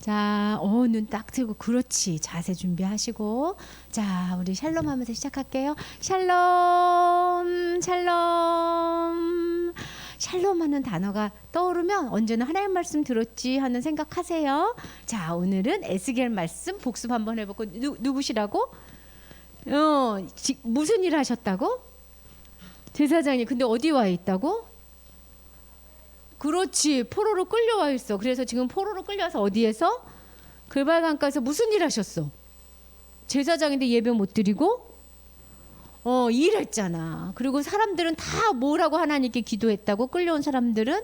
자, 눈 딱 뜨고 그렇지. 자세 준비하시고. 자, 우리 샬롬 하면서 시작할게요. 샬롬, 샬롬. 샬롬 하는 단어가 떠오르면 언제나 하나님 말씀 들었지 하는 생각하세요. 자, 오늘은 에스겔 말씀 복습 한번 해보고. 누구시라고? 무슨 일 하셨다고? 제사장님. 근데 어디 와 있다고? 그렇지. 포로로 끌려와 있어. 그래서 지금 포로로 끌려와서 어디에서? 글발강가에서 무슨 일 하셨어? 제사장인데 예배 못 드리고 일했잖아. 그리고 사람들은 다 뭐라고 하나님께 기도했다고? 끌려온 사람들은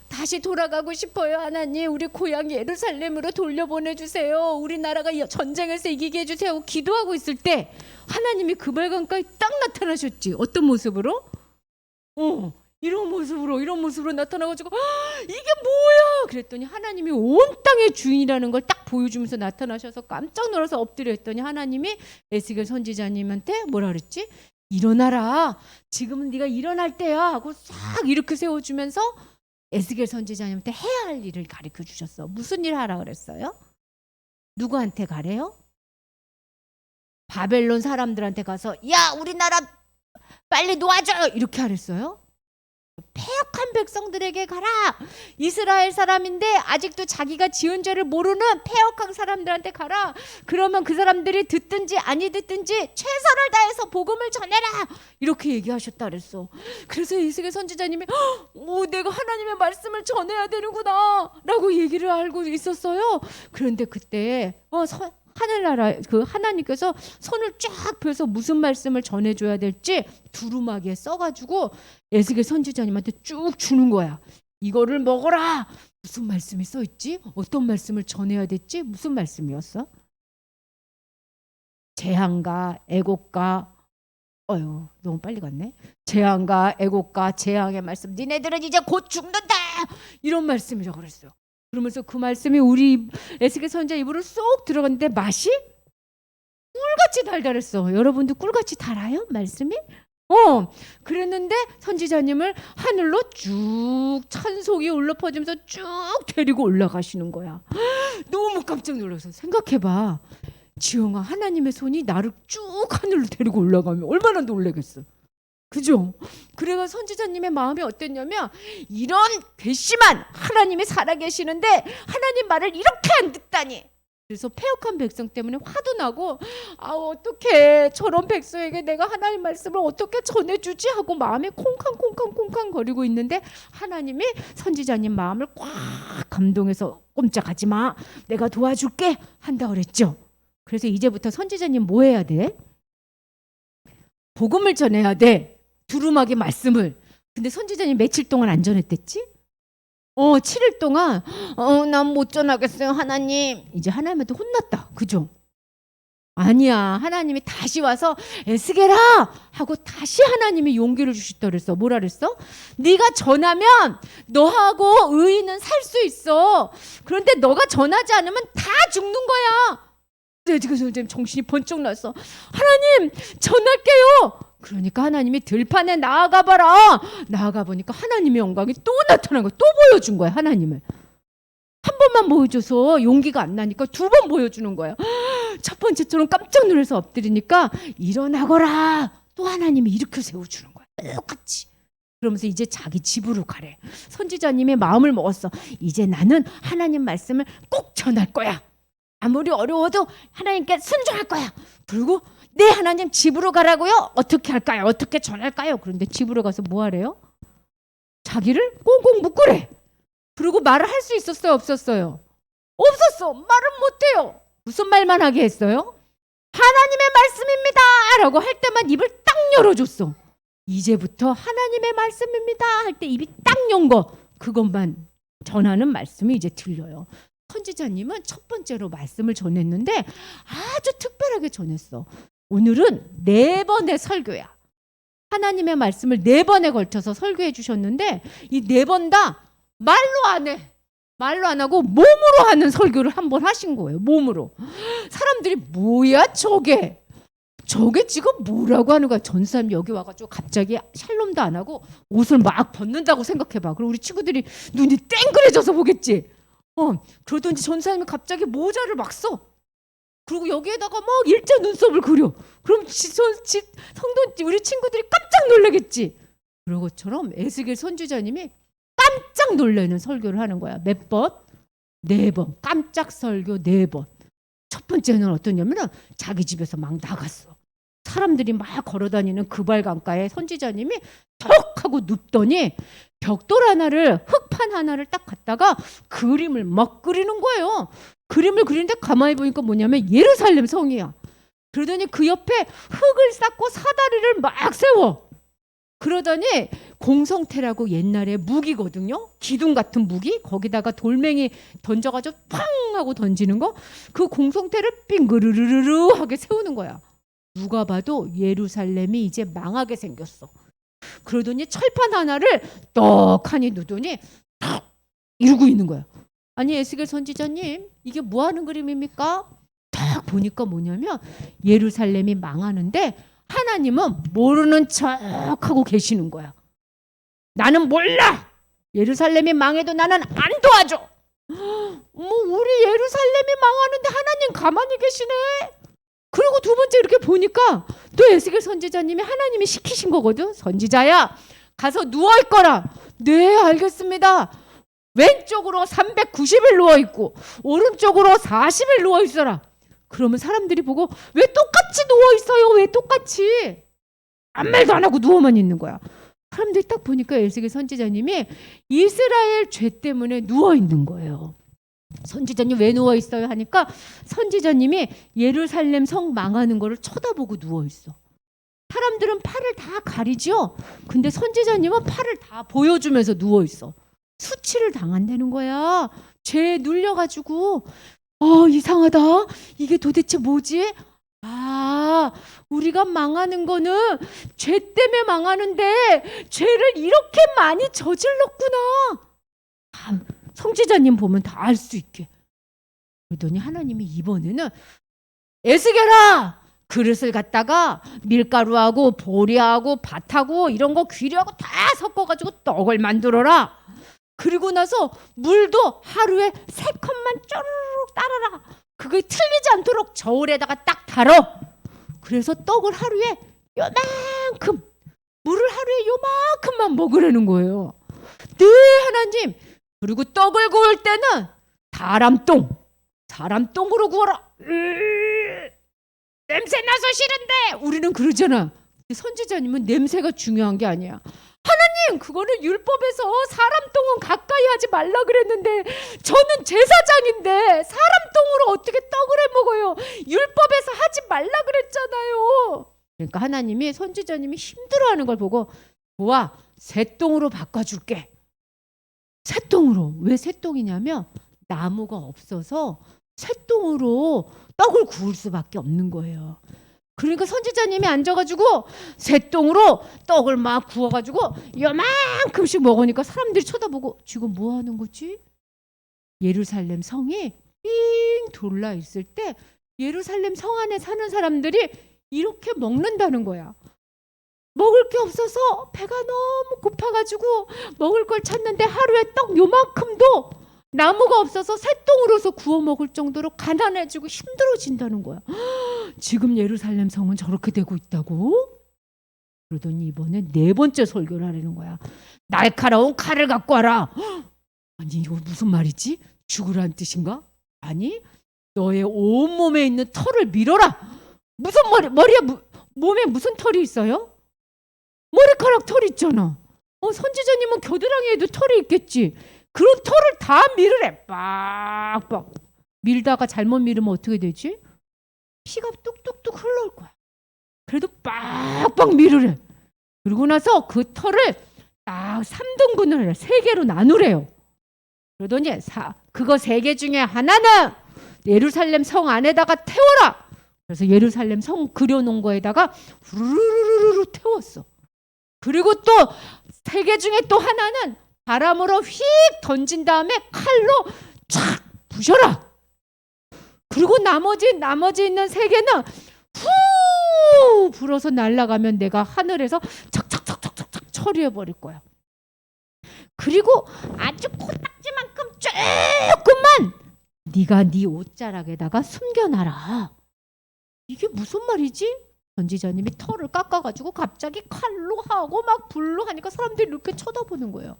다시 돌아가고 싶어요. 하나님, 우리 고향 예루살렘으로 돌려보내주세요. 우리나라가 전쟁에서 이기게 해주세요 하고 기도하고 있을 때 하나님이 글발강가에 딱 나타나셨지. 어떤 모습으로? 이런 모습으로 나타나가지고 이게 뭐야? 그랬더니 하나님이 온 땅의 주인이라는 걸 딱 보여주면서 나타나셔서 깜짝 놀라서 엎드려 했더니 하나님이 에스겔 선지자님한테 뭐라 그랬지? 일어나라. 지금은 네가 일어날 때야 하고 싹 이렇게 세워주면서 에스겔 선지자님한테 해야 할 일을 가르쳐 주셨어. 무슨 일 하라 그랬어요? 누구한테 가래요? 바벨론 사람들한테 가서 야, 우리나라 빨리 놓아줘 이렇게 하랬어요? 패역한 백성들에게 가라. 이스라엘 사람인데 아직도 자기가 지은 죄를 모르는 패역한 사람들한테 가라. 그러면 그 사람들이 듣든지 아니 듣든지 최선을 다해서 복음을 전해라. 이렇게 얘기하셨다 그랬어. 그래서 에스겔 선지자님이 내가 하나님의 말씀을 전해야 되는구나 라고 얘기를 알고 있었어요. 그런데 그때 하늘나라 그 하나님께서 손을 쫙 펴서 무슨 말씀을 전해줘야 될지 두루마기에 써가지고 에스겔 선지자님한테 쭉 주는 거야. 이거를 먹어라. 무슨 말씀이 써있지? 어떤 말씀을 전해야 될지? 무슨 말씀이었어? 재앙과 애곡과 너무 빨리 갔네. 재앙과 애곡과 재앙의 말씀. 니네들은 이제 곧 죽는다. 이런 말씀이라고 그랬어요. 그러면서 그 말씀이 우리 에스겔 선지자 입으로 쏙 들어갔는데 맛이 꿀같이 달달했어. 여러분도 꿀같이 달아요? 말씀이? 그랬는데 선지자님을 하늘로 쭉 찬송이 울려 퍼지면서 쭉 데리고 올라가시는 거야. 너무 깜짝 놀라서 생각해봐. 지영아, 하나님의 손이 나를 쭉 하늘로 데리고 올라가면 얼마나 놀라겠어. 그죠? 그래가 선지자님의 마음이 어땠냐면 이런 괘씸한 하나님이 살아계시는데 하나님 말을 이렇게 안 듣다니. 그래서 패역한 백성 때문에 화도 나고 어떻게 저런 백성에게 내가 하나님 말씀을 어떻게 전해주지 하고 마음이 콩캉콩캉콩캉 거리고 있는데 하나님이 선지자님 마음을 꽉 감동해서 꼼짝하지 마. 내가 도와줄게 한다 그랬죠. 그래서 이제부터 선지자님 뭐 해야 돼? 복음을 전해야 돼. 두루마기 말씀을. 근데 선지자님 며칠 동안 안 전했댔지? 7일 동안 난 못 전하겠어요 하나님. 이제 하나님한테 혼났다. 그죠? 아니야. 하나님이 다시 와서 에스겔아 하고 다시 하나님이 용기를 주셨다 그랬어. 뭐라 그랬어? 네가 전하면 너하고 의인은 살 수 있어. 그런데 너가 전하지 않으면 다 죽는 거야. 지금 정신이 번쩍 났어. 하나님 전할게요. 그러니까 하나님이 들판에 나아가봐라. 나아가 보니까 하나님의 영광이 또 나타난 거야. 또 보여준 거야. 하나님을 한 번만 보여줘서 용기가 안 나니까 두 번 보여주는 거야. 첫 번째처럼 깜짝 놀라서 엎드리니까 일어나거라. 또 하나님이 일으켜 세워주는 거야. 똑같이. 그러면서 이제 자기 집으로 가래. 선지자님의 마음을 먹었어. 이제 나는 하나님 말씀을 꼭 전할 거야. 아무리 어려워도 하나님께 순종할 거야. 그리고 네, 하나님 집으로 가라고요? 어떻게 할까요? 어떻게 전할까요? 그런데 집으로 가서 뭐 하래요? 자기를 꽁꽁 묶으래. 그리고 말을 할 수 있었어요? 없었어요? 없었어. 말은 못해요. 무슨 말만 하게 했어요? 하나님의 말씀입니다 라고 할 때만 입을 딱 열어줬어. 이제부터 하나님의 말씀입니다 할 때 입이 딱 연 거, 그것만 전하는 말씀이 이제 들려요. 선지자님은 첫 번째로 말씀을 전했는데 아주 특별하게 전했어. 오늘은 4번의 설교야. 하나님의 말씀을 4번에 걸쳐서 설교해 주셨는데 이 4번 다 말로 안 해. 말로 안 하고 몸으로 하는 설교를 한번 하신 거예요. 몸으로. 사람들이 뭐야 저게 지금 뭐라고 하는 거야. 전 사람 여기 와가지고 갑자기 샬롬도 안 하고 옷을 막 벗는다고 생각해봐. 그럼 우리 친구들이 눈이 땡그레져서 보겠지. 그러더니 전사님이 갑자기 모자를 막 써. 그리고 여기에다가 막 일자 눈썹을 그려. 그럼 성도 우리 친구들이 깜짝 놀라겠지. 그런 것처럼 에스겔 선지자님이 깜짝 놀라는 설교를 하는 거야. 몇 번? 4번. 깜짝 설교 4번. 첫 번째는 어떠냐면은 자기 집에서 막 나갔어. 사람들이 막 걸어다니는 그발 강가에 선지자님이 턱 하고 눕더니 벽돌 하나를, 흙판 하나를 딱 갖다가 그림을 막 그리는 거예요. 그림을 그리는데 가만히 보니까 뭐냐면 예루살렘 성이야. 그러더니 그 옆에 흙을 쌓고 사다리를 막 세워. 그러더니 공성태라고 옛날에 무기거든요. 기둥 같은 무기, 거기다가 돌멩이 던져가지고 팡 하고 던지는 거, 그 공성태를 빙그르르르 하게 세우는 거야. 누가 봐도 예루살렘이 이제 망하게 생겼어. 그러더니 철판 하나를 떡하니 누더니 탁 이러고 있는 거야. 아니 에스겔 선지자님, 이게 뭐 하는 그림입니까? 딱 보니까 뭐냐면 예루살렘이 망하는데 하나님은 모르는 척하고 계시는 거야. 나는 몰라. 예루살렘이 망해도 나는 안 도와줘. 우리 예루살렘이 망하는데 하나님 가만히 계시네. 그리고 두 번째 이렇게 보니까 또 에스겔 선지자님이 하나님이 시키신 거거든. 선지자야, 가서 누워있거라. 네, 알겠습니다. 왼쪽으로 390일 누워있고 오른쪽으로 40일 누워있어라. 그러면 사람들이 보고 왜 똑같이 누워있어요? 왜 똑같이? 아무 말도 안 하고 누워만 있는 거야. 사람들이 딱 보니까 에스겔 선지자님이 이스라엘 죄 때문에 누워있는 거예요. 선지자님 왜 누워있어요? 하니까 선지자님이 예루살렘 성 망하는 거를 쳐다보고 누워있어. 사람들은 팔을 다 가리죠. 근데 선지자님은 팔을 다 보여주면서 누워있어. 수치를 당한다는 거야. 죄에 눌려가지고. 이상하다. 이게 도대체 뭐지? 우리가 망하는 거는 죄 때문에 망하는데 죄를 이렇게 많이 저질렀구나. 선지자님 보면 다 알 수 있게. 그러더니 하나님이 이번에는 에스겔아, 그릇을 갖다가 밀가루하고 보리하고 밭하고 이런 거 귀리하고 다 섞어가지고 떡을 만들어라. 그리고 나서 물도 하루에 3컵만 쪼르륵 따라라. 그게 틀리지 않도록 저울에다가 딱 달어. 그래서 떡을 하루에 요만큼, 물을 하루에 요만큼만 먹으라는 거예요. 네, 하나님. 그리고 떡을 구울 때는 사람똥으로 구워라. 냄새 나서 싫은데. 우리는 그러잖아. 선지자님은 냄새가 중요한 게 아니야. 하나님, 그거는 율법에서 사람 똥은 가까이 하지 말라 그랬는데 저는 제사장인데 사람 똥으로 어떻게 떡을 해 먹어요? 율법에서 하지 말라 그랬잖아요. 그러니까 하나님이 선지자님이 힘들어하는 걸 보고 좋아, 쇠똥으로 바꿔줄게. 쇠똥으로. 왜 쇠똥이냐면 나무가 없어서 쇠똥으로 떡을 구울 수밖에 없는 거예요. 그러니까 선지자님이 앉아가지고 쇠똥으로 떡을 막 구워가지고 요만큼씩 먹으니까 사람들이 쳐다보고 지금 뭐 하는 거지? 예루살렘 성이 삥 돌라 있을 때 예루살렘 성 안에 사는 사람들이 이렇게 먹는다는 거야. 먹을 게 없어서 배가 너무 고파가지고 먹을 걸 찾는데 하루에 떡 요만큼도 나무가 없어서 쇠똥으로서 구워 먹을 정도로 가난해지고 힘들어진다는 거야. 지금 예루살렘 성은 저렇게 되고 있다고? 그러더니 이번에 4번째 설교를 하려는 거야. 날카로운 칼을 갖고 와라. 아니 이거 무슨 말이지? 죽으라는 뜻인가? 아니, 너의 온몸에 있는 털을 밀어라. 무슨 머리에 몸에 무슨 털이 있어요? 머리카락 털 있잖아. 선지자님은 겨드랑이에도 털이 있겠지. 그런 털을 다 밀으래. 빡빡. 밀다가 잘못 밀으면 어떻게 되지? 피가 뚝뚝뚝 흘러올 거야. 그래도 빡빡 밀으래. 그러고 나서 그 털을 딱 3등분을 해. 3개로 나누래요. 그러더니 그거 3개 중에 하나는 예루살렘 성 안에다가 태워라. 그래서 예루살렘 성 그려놓은 거에다가 후루루루루 태웠어. 그리고 또 3개 중에 또 하나는 바람으로 휙 던진 다음에 칼로 촥 부셔라. 그리고 나머지 있는 3개는 후 불어서 날아가면 내가 하늘에서 착착착착착 처리해 버릴 거야. 그리고 아주 코딱지만큼 쫙 조금만 네가 네 옷자락에다가 숨겨놔라. 이게 무슨 말이지? 선지자님이 털을 깎아가지고 갑자기 칼로 하고 막 불로 하니까 사람들이 이렇게 쳐다보는 거예요.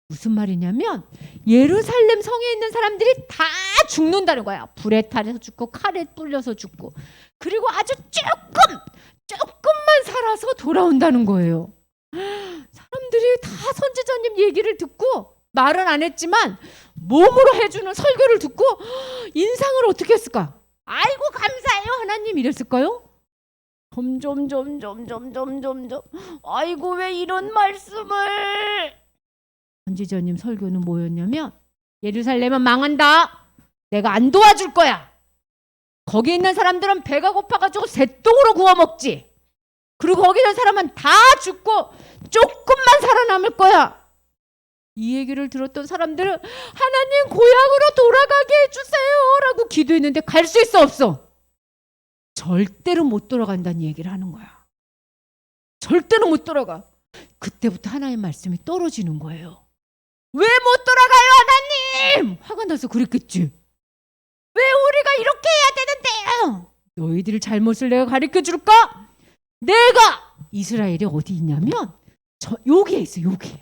무슨 말이냐면 예루살렘 성에 있는 사람들이 다 죽는다는 거야. 불에 타서 죽고 칼에 뚫려서 죽고, 그리고 아주 조금만 살아서 돌아온다는 거예요. 사람들이 다 선지자님 얘기를 듣고 말은 안 했지만 몸으로 해주는 설교를 듣고 인상을 어떻게 했을까? 아이고 감사해요 하나님 이랬을까요? 점점 아이고 왜 이런 말씀을. 선지자님 설교는 뭐였냐면 예루살렘은 망한다. 내가 안 도와줄 거야. 거기 있는 사람들은 배가 고파가지고 새똥으로 구워 먹지. 그리고 거기 있는 사람은 다 죽고 조금만 살아남을 거야. 이 얘기를 들었던 사람들은 하나님 고향으로 돌아가게 해주세요 라고 기도했는데 갈 수 있어 없어? 절대로 못 돌아간다는 얘기를 하는 거야. 절대로 못 돌아가. 그때부터 하나님의 말씀이 떨어지는 거예요. 왜 못 돌아가요 하나님? 화가 나서 그랬겠지. 왜 우리가 이렇게 해야 되는데요? 너희들 잘못을 내가 가르쳐 줄까? 내가 이스라엘이 어디 있냐면 여기에 있어. 여기.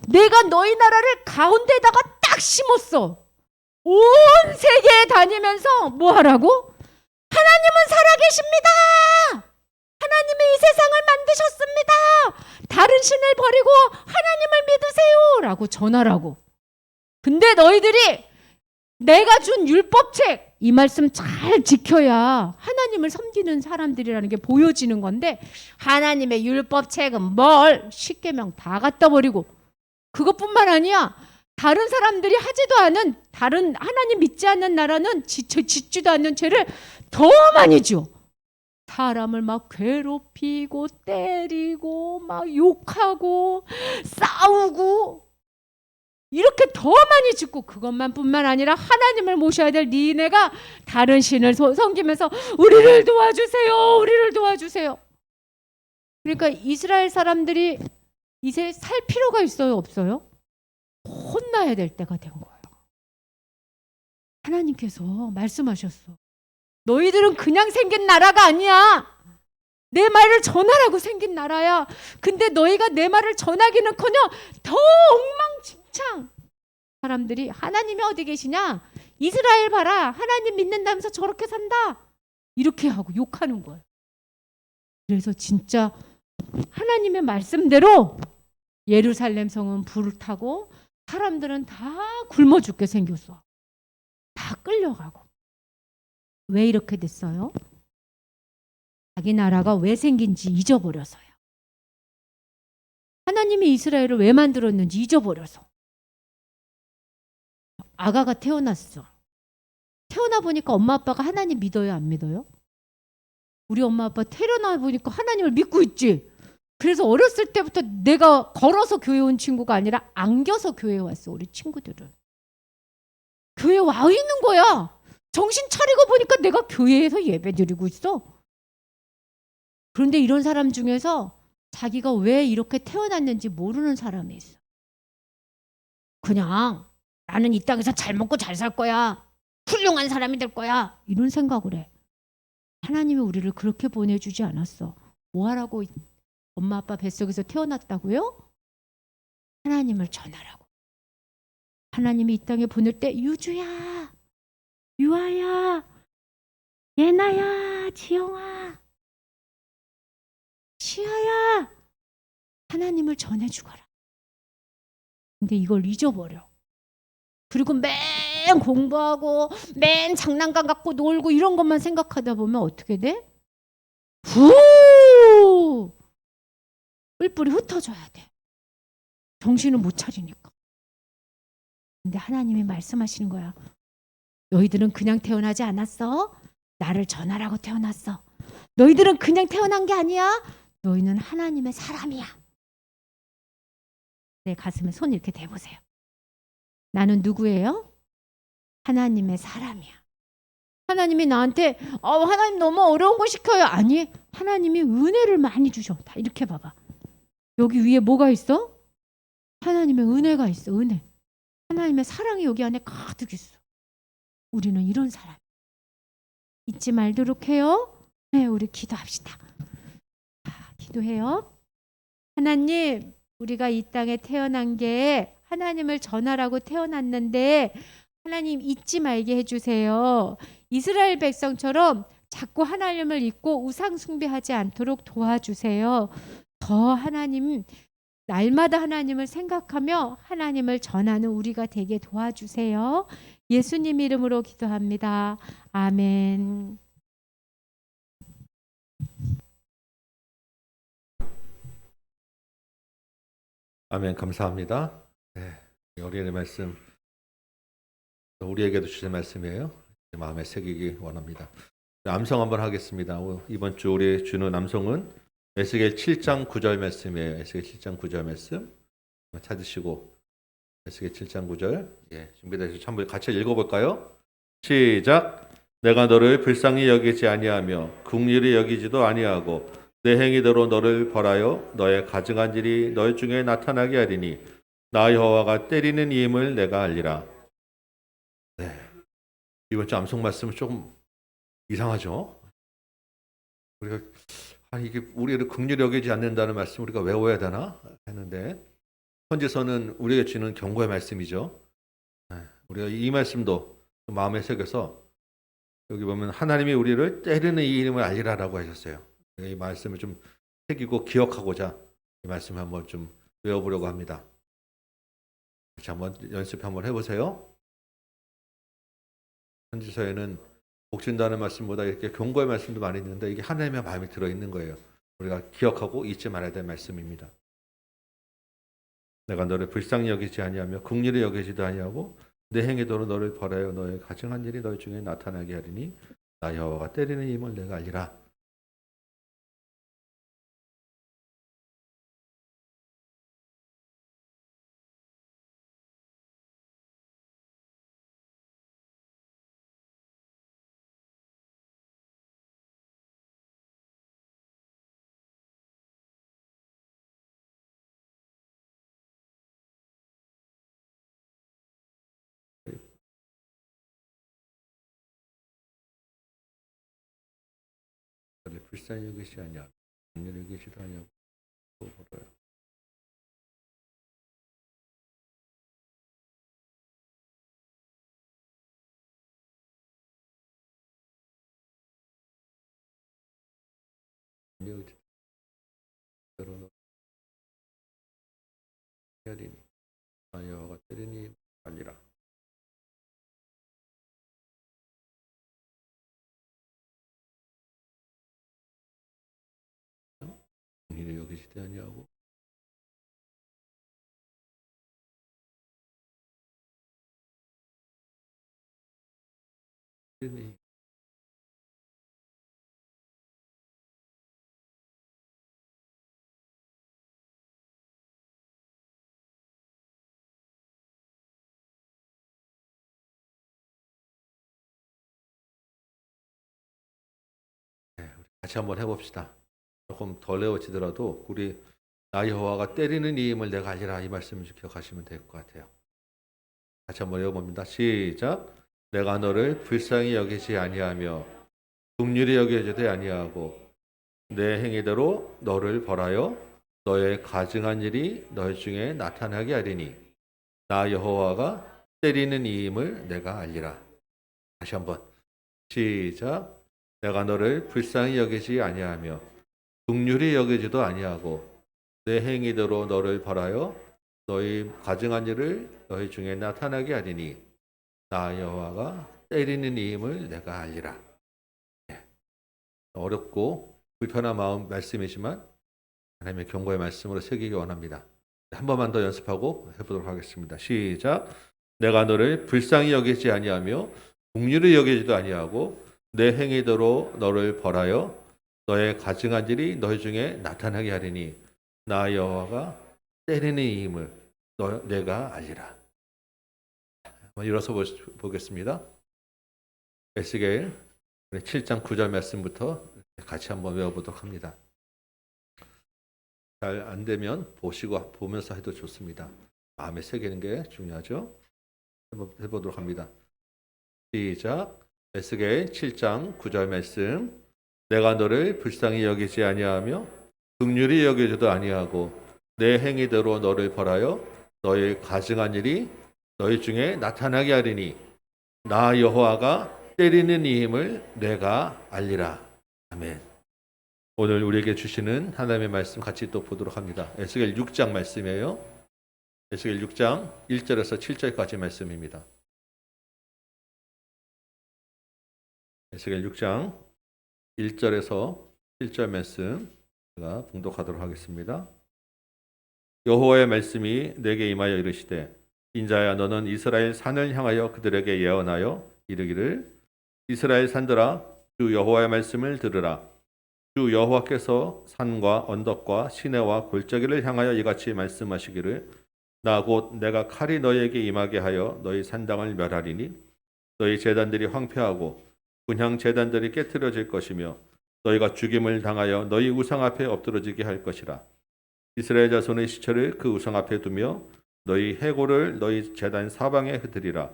내가 너희 나라를 가운데다가 딱 심었어. 온 세계에 다니면서 뭐 하라고? 하나님은 살아계십니다. 하나님이 이 세상을 만드셨습니다. 다른 신을 버리고 하나님을 믿으세요 라고 전하라고. 근데 너희들이 내가 준 율법책 이 말씀 잘 지켜야 하나님을 섬기는 사람들이라는 게 보여지는 건데, 하나님의 율법책은 뭘 십계명 다 갖다 버리고, 그것뿐만 아니야. 다른 사람들이 하지도 않은, 다른 하나님 믿지 않는 나라는 짓지도 않는 죄를 더 많이 지어. 사람을 막 괴롭히고 때리고 막 욕하고 싸우고 이렇게 더 많이 짓고, 그것만 뿐만 아니라 하나님을 모셔야 될 니네가 다른 신을 섬기면서 우리를 도와주세요, 우리를 도와주세요. 그러니까 이스라엘 사람들이 이제 살 필요가 있어요, 없어요? 혼나야 될 때가 된 거예요. 하나님께서 말씀하셨어. 너희들은 그냥 생긴 나라가 아니야. 내 말을 전하라고 생긴 나라야. 근데 너희가 내 말을 전하기는커녕 더 엉망진창. 사람들이 하나님이 어디 계시냐? 이스라엘 봐라. 하나님 믿는다면서 저렇게 산다. 이렇게 하고 욕하는 거예요. 그래서 진짜 하나님의 말씀대로 예루살렘 성은 불타고 사람들은 다 굶어 죽게 생겼어. 다 끌려가고. 왜 이렇게 됐어요? 자기 나라가 왜 생긴지 잊어버려서요. 하나님이 이스라엘을 왜 만들었는지 잊어버려서. 아가가 태어났어. 태어나 보니까 엄마 아빠가 하나님 믿어요, 안 믿어요? 우리 엄마 아빠 태어나 보니까 하나님을 믿고 있지. 그래서 어렸을 때부터 내가 걸어서 교회 온 친구가 아니라 안겨서 교회에 왔어. 우리 친구들은. 교회에 와 있는 거야. 정신 차리고 보니까 내가 교회에서 예배 드리고 있어. 그런데 이런 사람 중에서 자기가 왜 이렇게 태어났는지 모르는 사람이 있어. 그냥 나는 이 땅에서 잘 먹고 잘 살 거야. 훌륭한 사람이 될 거야. 이런 생각을 해. 하나님이 우리를 그렇게 보내주지 않았어. 뭐 하라고 엄마 아빠 뱃속에서 태어났다고요? 하나님을 전하라고. 하나님이 이 땅에 보낼 때 유주야, 유아야, 예나야, 지영아, 시아야, 하나님을 전해주거라. 근데 이걸 잊어버려. 그리고 맨 공부하고 맨 장난감 갖고 놀고 이런 것만 생각하다 보면 어떻게 돼? 뿔뿔이 흩어져야 돼. 정신을 못 차리니까. 근데 하나님이 말씀하시는 거야. 너희들은 그냥 태어나지 않았어. 나를 전하라고 태어났어. 너희들은 그냥 태어난 게 아니야. 너희는 하나님의 사람이야. 내 가슴에 손 이렇게 대보세요. 나는 누구예요? 하나님의 사람이야. 하나님이 나한테 하나님 너무 어려운 거 시켜요. 아니, 하나님이 은혜를 많이 주셔. 다 이렇게 봐봐. 여기 위에 뭐가 있어? 하나님의 은혜가 있어. 은혜. 하나님의 사랑이 여기 안에 가득 있어. 우리는 이런 사람 잊지 말도록 해요. 네, 우리 기도합시다. 기도해요. 하나님, 우리가 이 땅에 태어난 게 하나님을 전하라고 태어났는데 하나님 잊지 말게 해주세요. 이스라엘 백성처럼 자꾸 하나님을 잊고 우상 숭배하지 않도록 도와주세요. 더 하나님, 날마다 하나님을 생각하며 하나님을 전하는 우리가 되게 도와주세요. 예수님 이름으로 기도합니다. 아멘. 아멘. 감사합니다. 네, 우리의 말씀 우리에게도 주신 말씀이에요. 마음에 새기기 원합니다. 암송 한번 하겠습니다. 이번 주 우리 주는 암송은 에스겔 7장 9절 말씀이에요. 에스겔 7장 9절 말씀 찾으시고 에스겔 7장 9절 준비되셔서 한번 같이 읽어볼까요? 시작. 내가 너를 불쌍히 여기지 아니하며 긍휼히 여기지도 아니하고 내 행위대로 너를 벌하여 너의 가증한 일이 너희 중에 나타나게 하리니 나 여호와가 때리는 이임을 내가 알리라. 네, 이번 주 암송 말씀은 조금 이상하죠? 우리가 이게 우리를 긍휼히 여기지 않는다는 말씀 우리가 외워야 되나 했는데 선지서는 우리에게 주는 경고의 말씀이죠. 우리가 이 말씀도 마음에 새겨서 여기 보면 하나님이 우리를 때리는 이 이름을 알리라라고 하셨어요. 이 말씀을 좀 새기고 기억하고자 이 말씀을 한번 좀 외워보려고 합니다. 자, 한번 연습 한번 해보세요. 선지서에는 복진다는 말씀보다 이렇게 경고의 말씀도 많이 있는데 이게 하나님의 마음이 들어있는 거예요. 우리가 기억하고 잊지 말아야 될 말씀입니다. 내가 너를 불쌍히 여기지 아니하며 긍휼히 여기지도 아니하고 내 행위대로 너를 벌하여 너의 가증한 일이 너희 중에 나타나게 하리니 나 여호와가 때리는 힘을 내가 알리라. 너를 불쌍히 여기지 아니하고 긍휼히 여기지도 아니하고 벌어요. 하리니 나 여호와가 때리니 알리라. 긍휼히 여기지도 아니하고 때리니 우리 같이 한번 해봅시다. 조금 덜 외워지더라도 우리 나 여호와가 때리는 이 힘을 내가 알리라 이 말씀을 기억하시면 될 것 같아요. 같이 한번 외워봅니다. 시작. 내가 너를 불쌍히 여기지 아니하며 긍휼히 여기지도 아니하고 내 행위대로 너를 벌하여 너의 가증한 일이 너희 중에 나타나게 하리니 나 여호와가 때리는 이 힘을 내가 알리라. 다시 한번 시작. 내가 너를 불쌍히 여기지 아니하며 긍휼히 여기지도 아니하고 내 행위대로 너를 벌하여 너희 가증한 일을 너희 중에 나타나게 하리니 나 여호와가 때리는 이 힘을 내가 알리라. 어렵고 불편한 마음 말씀이지만 하나님의 경고의 말씀으로 새기기 원합니다. 한 번만 더 연습하고 해보도록 하겠습니다. 시작. 내가 너를 불쌍히 여기지 아니하며 긍휼히 여기지도 아니하고 내 행위대로 너를 벌하여 너의 가증한 일이 너희 중에 나타나게 하리니 나 여호와가 때리는 이 힘을 내가 알리라. 한번 일어서 보겠습니다. 에스겔 7장 9절 말씀부터 같이 한번 외워보도록 합니다. 잘 안 되면 보시고 보면서 해도 좋습니다. 마음에 새기는 게 중요하죠. 해보도록 합니다. 시작. 에스겔 7장 9절 말씀. 내가 너를 불쌍히 여기지 아니하며 긍휼히 여기지도 아니하고 내 행위대로 너를 벌하여 너의 가증한 일이 너희 중에 나타나게 하리니 나 여호와가 때리는 이 힘을 내가 알리라. 아멘. 오늘 우리에게 주시는 하나님의 말씀 같이 또 보도록 합니다. 에스겔 6장 말씀이에요. 에스겔 6장 1절에서 7절까지 말씀입니다. 에스겔 6장 1절에서 7절 말씀 제가 봉독하도록 하겠습니다. 여호와의 말씀이 내게 임하여 이르시되 인자야 너는 이스라엘 산을 향하여 그들에게 예언하여 이르기를 이스라엘 산들아 주 여호와의 말씀을 들으라. 주 여호와께서 산과 언덕과 시내와 골짜기를 향하여 이같이 말씀하시기를 나 곧 내가 칼이 너희에게 임하게 하여 너희 산당을 멸하리니 너희 제단들이 황폐하고 분향 제단들이 깨트려질 것이며 너희가 죽임을 당하여 너희 우상 앞에 엎드러지게 할 것이라. 이스라엘 자손의 시체를 그 우상 앞에 두며 너희 해골을 너희 제단 사방에 흩으리라.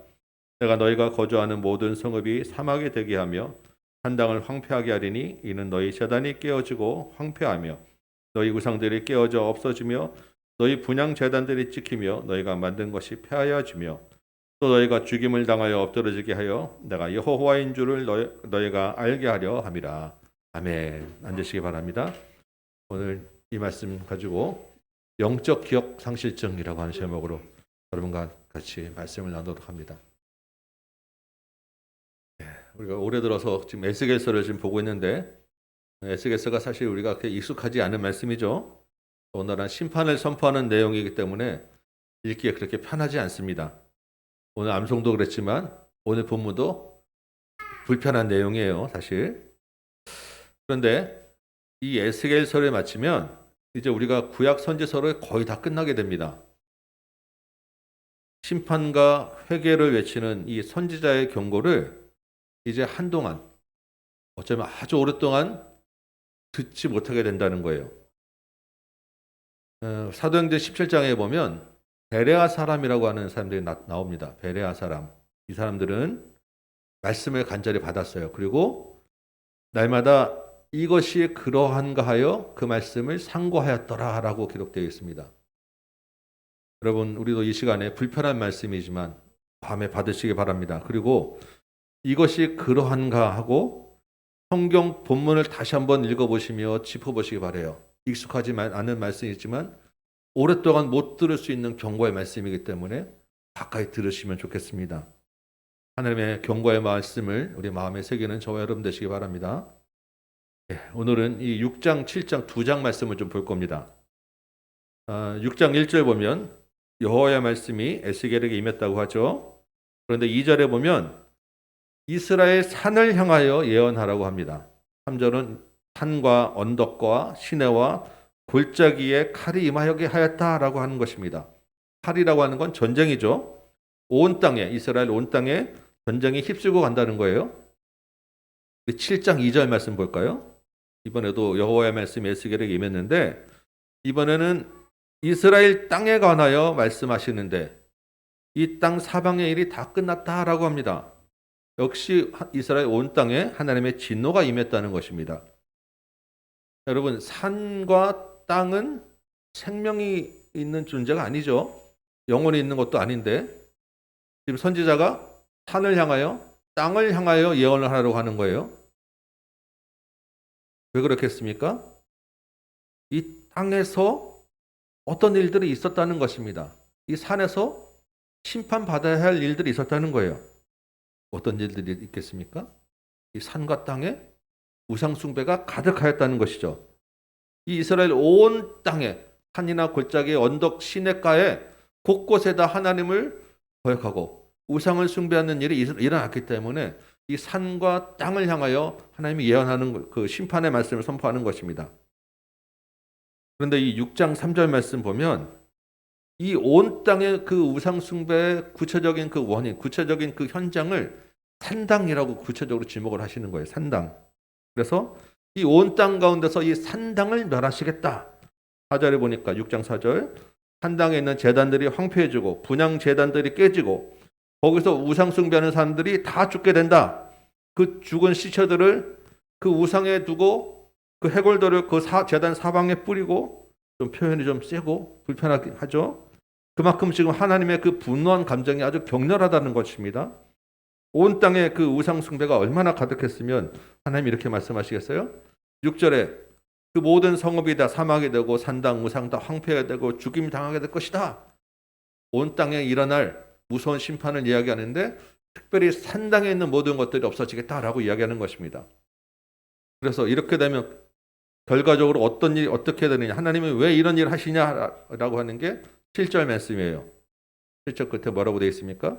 내가 너희가 거주하는 모든 성읍이 사막이 되게 하며 산당을 황폐하게 하리니 이는 너희 제단이 깨어지고 황폐하며 너희 우상들이 깨어져 없어지며 너희 분향 제단들이 찍히며 너희가 만든 것이 폐하여지며 또 너희가 죽임을 당하여 엎드러지게 하여 내가 여호와인 줄을 너희가 알게 하려 함이라. 아멘. 앉으시기 바랍니다. 오늘 이 말씀 가지고 영적 기억 상실증이라고 하는 제목으로 여러분과 같이 말씀을 나누도록 합니다. 우리가 올해 들어서 지금 에스겔서를 지금 보고 있는데 에스겔서가 사실 우리가 그렇게 익숙하지 않은 말씀이죠. 오늘은 심판을 선포하는 내용이기 때문에 읽기에 그렇게 편하지 않습니다. 오늘 암송도 그랬지만 오늘 본문도 불편한 내용이에요, 사실. 그런데 이 에스겔서를 마치면 이제 우리가 구약 선지서를 거의 다 끝나게 됩니다. 심판과 회개를 외치는 이 선지자의 경고를 이제 한동안 어쩌면 아주 오랫동안 듣지 못하게 된다는 거예요. 사도행전 17장에 보면 베레아 사람이라고 하는 사람들이 나옵니다. 베레아 사람. 이 사람들은 말씀을 간절히 받았어요. 그리고 날마다 이것이 그러한가 하여 그 말씀을 상고하였더라 라고 기록되어 있습니다. 여러분 우리도 이 시간에 불편한 말씀이지만 밤에 받으시기 바랍니다. 그리고 이것이 그러한가 하고 성경 본문을 다시 한번 읽어보시며 짚어보시기 바라요. 익숙하지 않은 말씀이지만 오랫동안 못 들을 수 있는 경고의 말씀이기 때문에 가까이 들으시면 좋겠습니다. 하나님의 경고의 말씀을 우리 마음에 새기는 저와 여러분 되시기 바랍니다. 오늘은 이 6장, 7장 두 장 말씀을 좀 볼 겁니다. 6장 1절 보면 여호와의 말씀이 에스겔에게 임했다고 하죠. 그런데 2절에 보면 이스라엘 산을 향하여 예언하라고 합니다. 3절은 산과 언덕과 시내와 골짜기에 칼이 임하게 하였다라고 하는 것입니다. 칼이라고 하는 건 전쟁이죠. 온 땅에 이스라엘 온 땅에 전쟁이 휩쓸고 간다는 거예요. 7장 2절 말씀 볼까요? 이번에도 여호와의 말씀이 에스겔에게 임했는데 이번에는 이스라엘 땅에 관하여 말씀하시는데 이 땅 사방의 일이 다 끝났다라고 합니다. 역시 이스라엘 온 땅에 하나님의 진노가 임했다는 것입니다. 여러분 산과 땅은 생명이 있는 존재가 아니죠. 영혼이 있는 것도 아닌데 지금 선지자가 산을 향하여 땅을 향하여 예언을 하려고 하는 거예요. 왜 그렇겠습니까? 이 땅에서 어떤 일들이 있었다는 것입니다. 이 산에서 심판받아야 할 일들이 있었다는 거예요. 어떤 일들이 있겠습니까? 이 산과 땅에 우상 숭배가 가득하였다는 것이죠. 이 이스라엘 온 땅에 산이나 골짜기, 언덕, 시냇가에 곳곳에다 하나님을 거역하고 우상을 숭배하는 일이 일어났기 때문에 이 산과 땅을 향하여 하나님이 예언하는 그 심판의 말씀을 선포하는 것입니다. 그런데 이 6장 3절 말씀 보면 이 온 땅의 그 우상 숭배의 구체적인 그 원인, 구체적인 그 현장을 산당이라고 구체적으로 지목을 하시는 거예요. 산당. 그래서 이 온 땅 가운데서 이 산당을 멸하시겠다. 4절에 보니까 6장 4절 산당에 있는 제단들이 황폐해지고 분향 제단들이 깨지고 거기서 우상 숭배하는 사람들이 다 죽게 된다. 그 죽은 시체들을 그 우상에 두고 그 해골들을 그 제단 사방에 뿌리고, 좀 표현이 좀 세고 불편하게 하죠. 그만큼 지금 하나님의 그 분노한 감정이 아주 격렬하다는 것입니다. 온 땅에 그 우상 숭배가 얼마나 가득했으면 하나님이 이렇게 말씀하시겠어요? 6절에 그 모든 성읍이 다 사막이 되고 산당 우상 다 황폐가 되고 죽임 당하게 될 것이다. 온 땅에 일어날 무서운 심판을 이야기하는데 특별히 산당에 있는 모든 것들이 없어지겠다라고 이야기하는 것입니다. 그래서 이렇게 되면 결과적으로 어떤 일이 어떻게 되느냐, 하나님이 왜 이런 일을 하시냐라고 하는 게 7절 말씀이에요. 7절 끝에 뭐라고 되어 있습니까?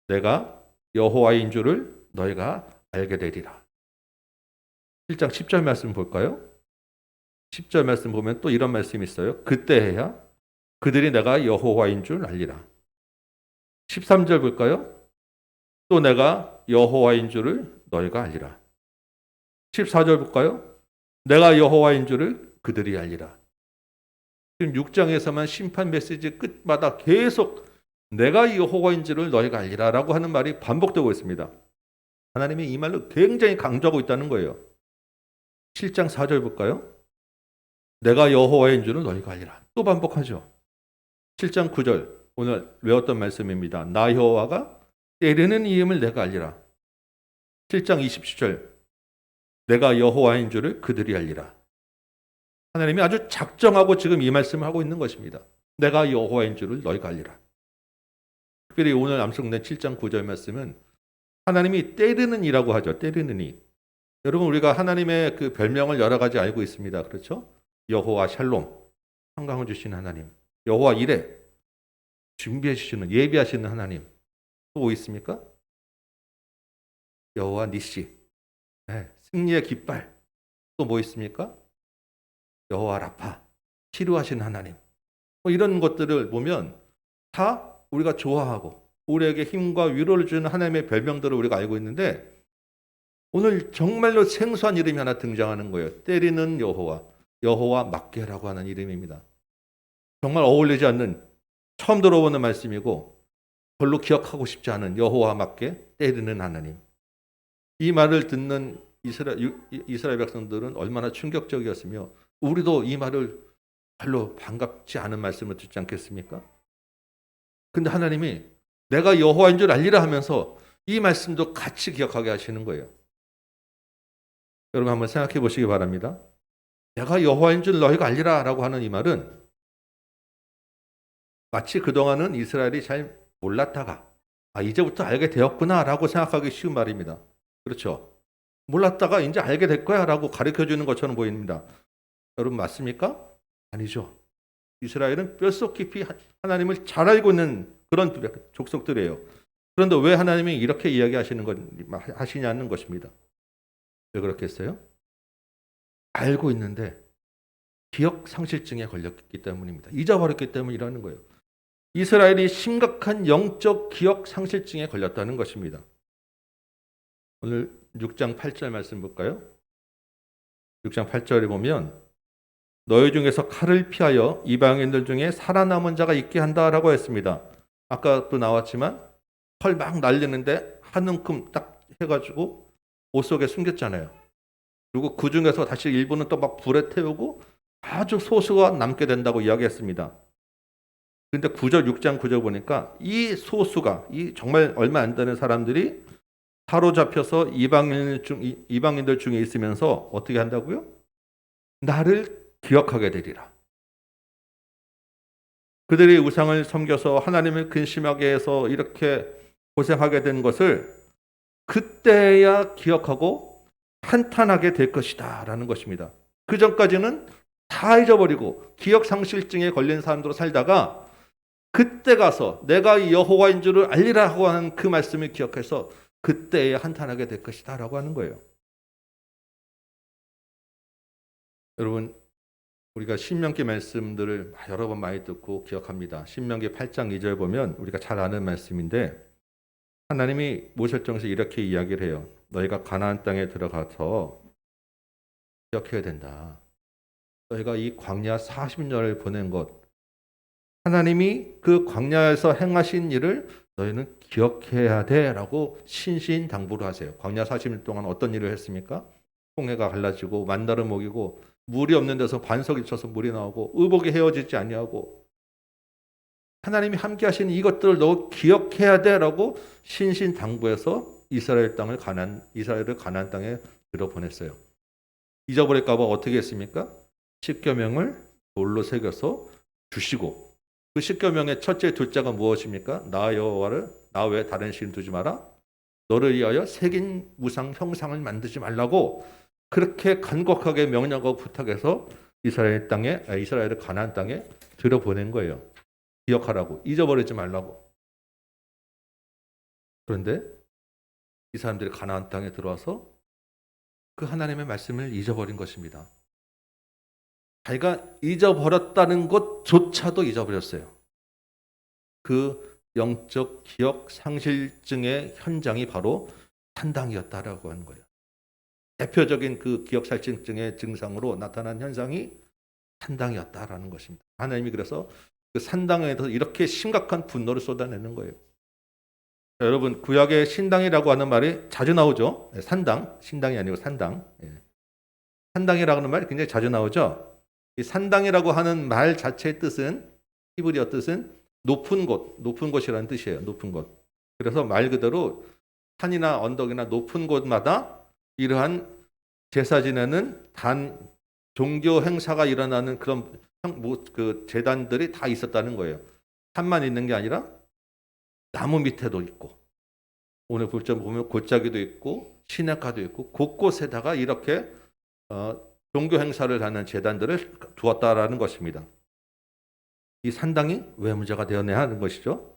내가 여호와인 줄을 너희가 알게 되리라. 7장 10절 말씀 볼까요? 10절 말씀 보면 또 이런 말씀이 있어요. 그때해야 그들이 내가 여호와인 줄 알리라. 13절 볼까요? 또 내가 여호와인 줄을 너희가 알리라. 14절 볼까요? 내가 여호와인 줄을 그들이 알리라. 지금 6장에서만 심판 메시지 끝마다 계속 내가 여호와인 줄을 너희가 알리라 라고 하는 말이 반복되고 있습니다. 하나님이 이 말로 굉장히 강조하고 있다는 거예요. 7장 4절 볼까요? 내가 여호와인 줄을 너희가 알리라. 또 반복하죠. 7장 9절 오늘 외웠던 말씀입니다. 나 여호와가 때리는 이임을 내가 알리라. 7장 27절 내가 여호와인 줄을 그들이 알리라. 하나님이 아주 작정하고 지금 이 말씀을 하고 있는 것입니다. 내가 여호와인 줄을 너희가 알리라. 특별히 오늘 암송된 7장 9절 말씀은 하나님이 때리는 이라고 하죠. 때리는 이. 여러분 우리가 하나님의 그 별명을 여러 가지 알고 있습니다. 그렇죠? 여호와 샬롬, 평강을 주시는 하나님. 여호와 이레, 준비해 주시는, 예비하시는 하나님. 또 뭐 있습니까? 여호와 니시, 네, 승리의 깃발. 또 뭐 있습니까? 여호와 라파, 치료하시는 하나님. 뭐 이런 것들을 보면 다 우리가 좋아하고 우리에게 힘과 위로를 주는 하나님의 별명들을 우리가 알고 있는데 오늘 정말로 생소한 이름이 하나 등장하는 거예요. 때리는 여호와, 여호와 막게라고 하는 이름입니다. 정말 어울리지 않는, 처음 들어보는 말씀이고 별로 기억하고 싶지 않은 여호와 막게, 때리는 하나님. 이 말을 듣는 이스라엘 백성들은 얼마나 충격적이었으며 우리도 이 말을 별로 반갑지 않은 말씀을 듣지 않겠습니까? 근데 하나님이 내가 여호와인 줄 알리라 하면서 이 말씀도 같이 기억하게 하시는 거예요. 여러분 한번 생각해 보시기 바랍니다. 내가 여호와인 줄 너희가 알리라 라고 하는 이 말은 마치 그동안은 이스라엘이 잘 몰랐다가 이제부터 알게 되었구나 라고 생각하기 쉬운 말입니다. 그렇죠? 몰랐다가 이제 알게 될 거야 라고 가르쳐 주는 것처럼 보입니다. 여러분 맞습니까? 아니죠. 이스라엘은 뼛속 깊이 하나님을 잘 알고 있는 그런 족속들이에요. 그런데 왜 하나님이 이렇게 하시냐는 것입니다. 왜 그렇겠어요? 알고 있는데 기억 상실증에 걸렸기 때문입니다. 잊어버렸기 때문에 이러는 거예요. 이스라엘이 심각한 영적 기억 상실증에 걸렸다는 것입니다. 오늘 6장 8절 말씀 볼까요? 6장 8절에 보면 너희 중에서 칼을 피하여 이방인들 중에 살아남은 자가 있게 한다라고 했습니다. 아까도 나왔지만 칼 막 날리는데 한 움큼 딱 해가지고 옷 속에 숨겼잖아요. 그리고 그 중에서 다시 일부는 또 막 불에 태우고 아주 소수가 남게 된다고 이야기했습니다. 근데 6장 9절 보니까 이 소수가, 이 정말 얼마 안 되는 사람들이 사로잡혀서 이방인들 중에 있으면서 어떻게 한다고요? 나를 기억하게 되리라. 그들이 우상을 섬겨서 하나님을 근심하게 해서 이렇게 고생하게 된 것을 그때야 기억하고 한탄하게 될 것이다 라는 것입니다. 그 전까지는 다 잊어버리고 기억 상실증에 걸린 사람으로 살다가 그때 가서 내가 여호와인 줄을 알리라고 하는 그 말씀을 기억해서 그때에 한탄하게 될 것이다 라고 하는 거예요. 여러분 우리가 신명기 말씀들을 여러 번 많이 듣고 기억합니다. 신명기 8장 2절 보면 우리가 잘 아는 말씀인데 하나님이 모세를 통해서 이렇게 이야기를 해요. 너희가 가나안 땅에 들어가서 기억해야 된다. 너희가 이 광야 40년을 보낸 것, 하나님이 그 광야에서 행하신 일을 너희는 기억해야 돼라고 신신당부를 하세요. 광야 40일 동안 어떤 일을 했습니까? 홍해가 갈라지고 만나를 먹이고 물이 없는 데서 반석이 쳐서 물이 나오고 의복이 헤어지지 아니하고 하나님이 함께 하시는 이것들을 너 기억해야 돼라고 신신당부해서 이스라엘을 가나안 땅에 들여보냈어요. 잊어버릴까 봐 어떻게 했습니까? 십계명을 돌로 새겨서 주시고 그 십계명의 첫째 둘째가 무엇입니까? 나 여호와를 나 외에 다른 신 두지 마라. 너를 위하여 새긴 우상 형상을 만들지 말라고 그렇게 간곡하게 명령하고 부탁해서 이스라엘을 가나안 땅에 들여보낸 거예요. 기억하라고, 잊어버리지 말라고. 그런데 이 사람들이 가나안 땅에 들어와서 그 하나님의 말씀을 잊어버린 것입니다. 자기가 잊어버렸다는 것조차도 잊어버렸어요. 그 영적 기억 상실증의 현장이 바로 산당이었다라고 하는 거예요. 대표적인 그 기억 상실증의 증상으로 나타난 현상이 산당이었다라는 것입니다. 하나님이 그래서 그 산당에 대해서 이렇게 심각한 분노를 쏟아내는 거예요. 자, 여러분 구약의 신당이라고 하는 말이 자주 나오죠. 산당, 신당이 아니고 산당. 산당이라고 하는 말이 굉장히 자주 나오죠. 이 산당이라고 하는 말 자체의 뜻은 히브리어 뜻은 높은 곳이라는 뜻이에요. 높은 곳. 그래서 말 그대로 산이나 언덕이나 높은 곳마다 이러한 제사 지내는 종교 행사가 일어나는 그런 그 제단들이 다 있었다는 거예요. 산만 있는 게 아니라 나무 밑에도 있고 오늘 볼점 보면 골짜기도 있고 시냇가도 있고 곳곳에다가 이렇게 종교 행사를 하는 제단들을 두었다라는 것입니다. 이 산당이 왜 문제가 되었냐 하는 것이죠.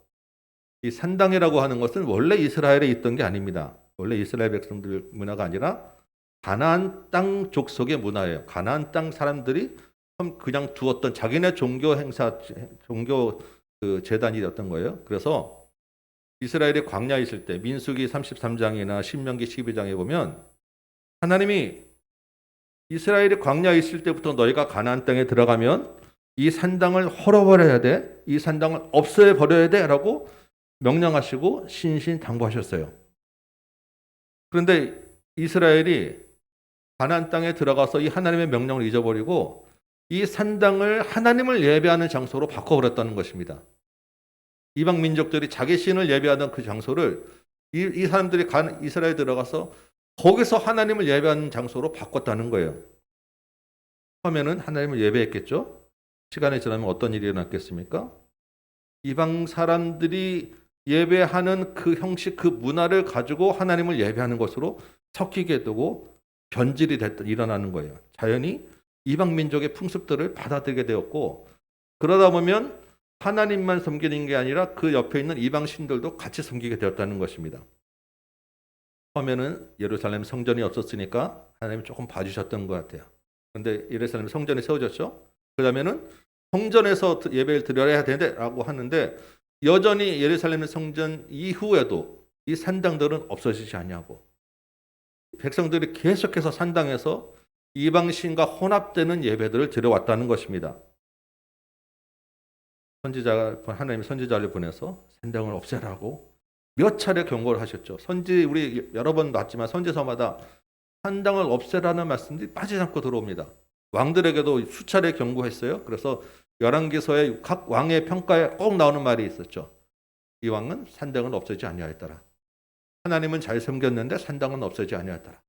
이 산당이라고 하는 것은 원래 이스라엘에 있던 게 아닙니다. 원래 이스라엘 백성들 문화가 아니라 가나안 땅 족속의 문화예요. 가나안 땅 사람들이 그냥 두었던 자기네 종교 행사, 종교 그 제단이었던 거예요. 그래서 이스라엘이 광야에 있을 때 민수기 33장이나 신명기 12장에 보면 하나님이 이스라엘이 광야에 있을 때부터 너희가 가나안 땅에 들어가면 이 산당을 헐어버려야 돼. 이 산당을 없애버려야 돼. 라고 명령하시고 신신당부하셨어요. 그런데 이스라엘이 가나안 땅에 들어가서 이 하나님의 명령을 잊어버리고 이 산당을 하나님을 예배하는 장소로 바꿔버렸다는 것입니다. 이방 민족들이 자기 신을 예배하던 그 장소를 이 사람들이 이스라엘에 들어가서 거기서 하나님을 예배하는 장소로 바꿨다는 거예요. 처음에는 하나님을 예배했겠죠. 시간이 지나면 어떤 일이 일어났겠습니까? 이방 사람들이 예배하는 그 형식, 그 문화를 가지고 하나님을 예배하는 것으로 섞이게 되고 변질이 일어나는 거예요. 자연히 이방 민족의 풍습들을 받아들이게 되었고 그러다 보면 하나님만 섬기는 게 아니라 그 옆에 있는 이방 신들도 같이 섬기게 되었다는 것입니다. 처음에는 예루살렘 성전이 없었으니까 하나님이 조금 봐주셨던 것 같아요. 그런데 예루살렘 성전이 세워졌죠. 그 다음에는 성전에서 예배를 드려야 되는데라고 하는데 여전히 예루살렘 성전 이후에도 이 산당들은 없어지지 아니하고 백성들이 계속해서 산당에서 이방신과 혼합되는 예배들을 드려왔다는 것입니다. 하나님이 선지자를 보내서 산당을 없애라고 몇 차례 경고를 하셨죠. 우리 여러 번 봤지만 선지서마다 산당을 없애라는 말씀들이 빠지지 않고 들어옵니다. 왕들에게도 수차례 경고했어요. 그래서 열왕기서의 각 왕의 평가에 꼭 나오는 말이 있었죠. 이 왕은 산당을 없애지 아니하였더라. 하나님은 잘 섬겼는데 산당은 없애지 아니하였더라.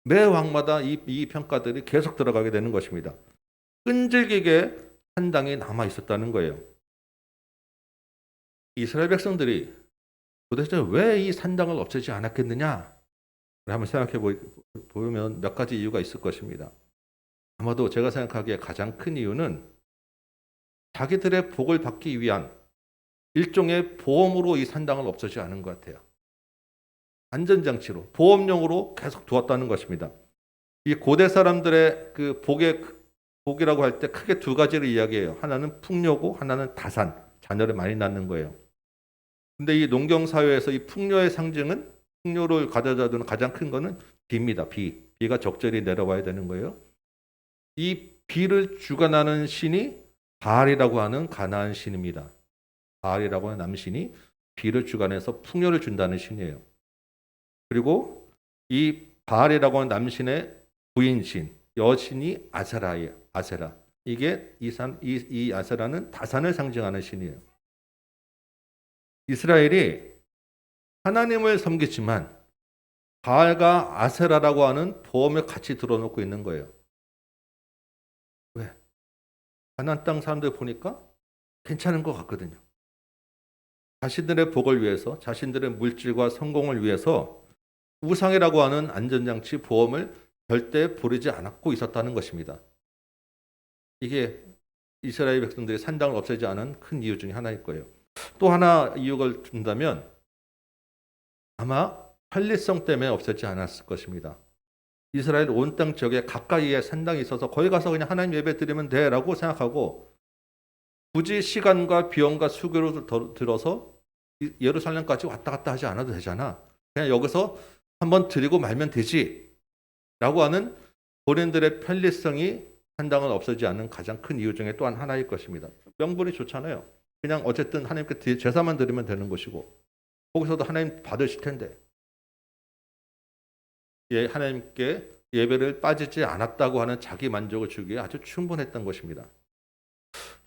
매 왕마다 이 평가들이 계속 들어가게 되는 것입니다. 끈질기게 산당이 남아 있었다는 거예요. 이스라엘 백성들이 도대체 왜 이 산당을 없애지 않았겠느냐? 한번 생각해 보면 몇 가지 이유가 있을 것입니다. 아마도 제가 생각하기에 가장 큰 이유는 자기들의 복을 받기 위한 일종의 보험으로 이 산당을 없애지 않은 것 같아요. 안전장치로, 보험용으로 계속 두었다는 것입니다. 이 고대 사람들의 그 복이라고 할 때 크게 두 가지를 이야기해요. 하나는 풍요고 하나는 다산, 자녀를 많이 낳는 거예요. 근데 이 농경 사회에서 이 풍요의 상징은 풍요를 가져다 두는 가장 큰 거는 비입니다. 비가 적절히 내려와야 되는 거예요. 이 비를 주관하는 신이 바알이라고 하는 가나안 신입니다. 바알이라고 하는 남신이 비를 주관해서 풍요를 준다는 신이에요. 그리고 이 바알이라고 하는 남신의 부인신, 여신이 아세라예요. 아세라. 이게 이 아세라는 다산을 상징하는 신이에요. 이스라엘이 하나님을 섬기지만 바알과 아세라라고 하는 보험을 같이 들어놓고 있는 거예요. 왜? 가나안 땅 사람들 보니까 괜찮은 것 같거든요. 자신들의 복을 위해서, 자신들의 물질과 성공을 위해서 우상이라고 하는 안전장치 보험을 절대 부르지 않았고 있었다는 것입니다. 이게 이스라엘 백성들이 산당을 없애지 않은 큰 이유 중에 하나일 거예요. 또 하나 이유를 둔다면 아마 편리성 때문에 없애지 않았을 것입니다. 이스라엘 온 땅 지역에 가까이에 산당이 있어서 거기 가서 그냥 하나님 예배 드리면 돼라고 생각하고 굳이 시간과 비용과 수고를 들어서 예루살렘까지 왔다 갔다 하지 않아도 되잖아. 그냥 여기서 한번 드리고 말면 되지 라고 하는 본인들의 편리성이 산당을 없애지 않는 가장 큰 이유 중에 또한 하나일 것입니다. 명분이 좋잖아요. 그냥 어쨌든 하나님께 제사만 드리면 되는 것이고 거기서도 하나님 받으실 텐데 하나님께 예배를 빠지지 않았다고 하는 자기 만족을 주기에 아주 충분했던 것입니다.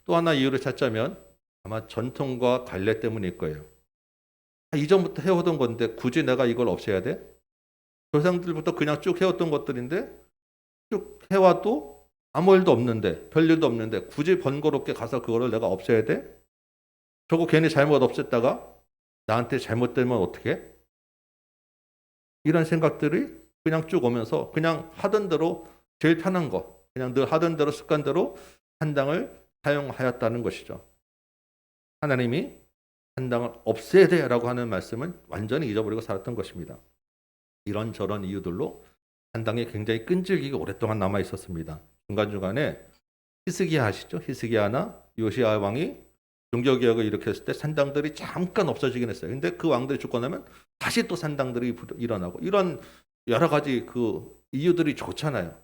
또 하나 이유를 찾자면 아마 전통과 관례 때문일 거예요. 이전부터 해오던 건데 굳이 내가 이걸 없애야 돼? 조상들부터 그냥 쭉 해왔던 것들인데 쭉 해와도 아무 일도 없는데 별일도 없는데 굳이 번거롭게 가서 그거를 내가 없애야 돼? 저거 괜히 잘못 없앴다가 나한테 잘못되면 어떻게? 이런 생각들이 그냥 쭉 오면서 그냥 하던 대로 제일 편한 거 그냥 늘 하던 대로 습관대로 산당을 사용하였다는 것이죠. 하나님이 산당을 없애야 돼라고 하는 말씀은 완전히 잊어버리고 살았던 것입니다. 이런저런 이유들로 산당이 굉장히 끈질기게 오랫동안 남아 있었습니다. 중간중간에 히스기야 아시죠? 히스기야나 요시야 왕이 종교개혁을 일으켰을 때 산당들이 잠깐 없어지긴 했어요. 근데 그 왕들이 죽고 나면 다시 또 산당들이 일어나고 이런 여러 가지 그 이유들이 좋잖아요.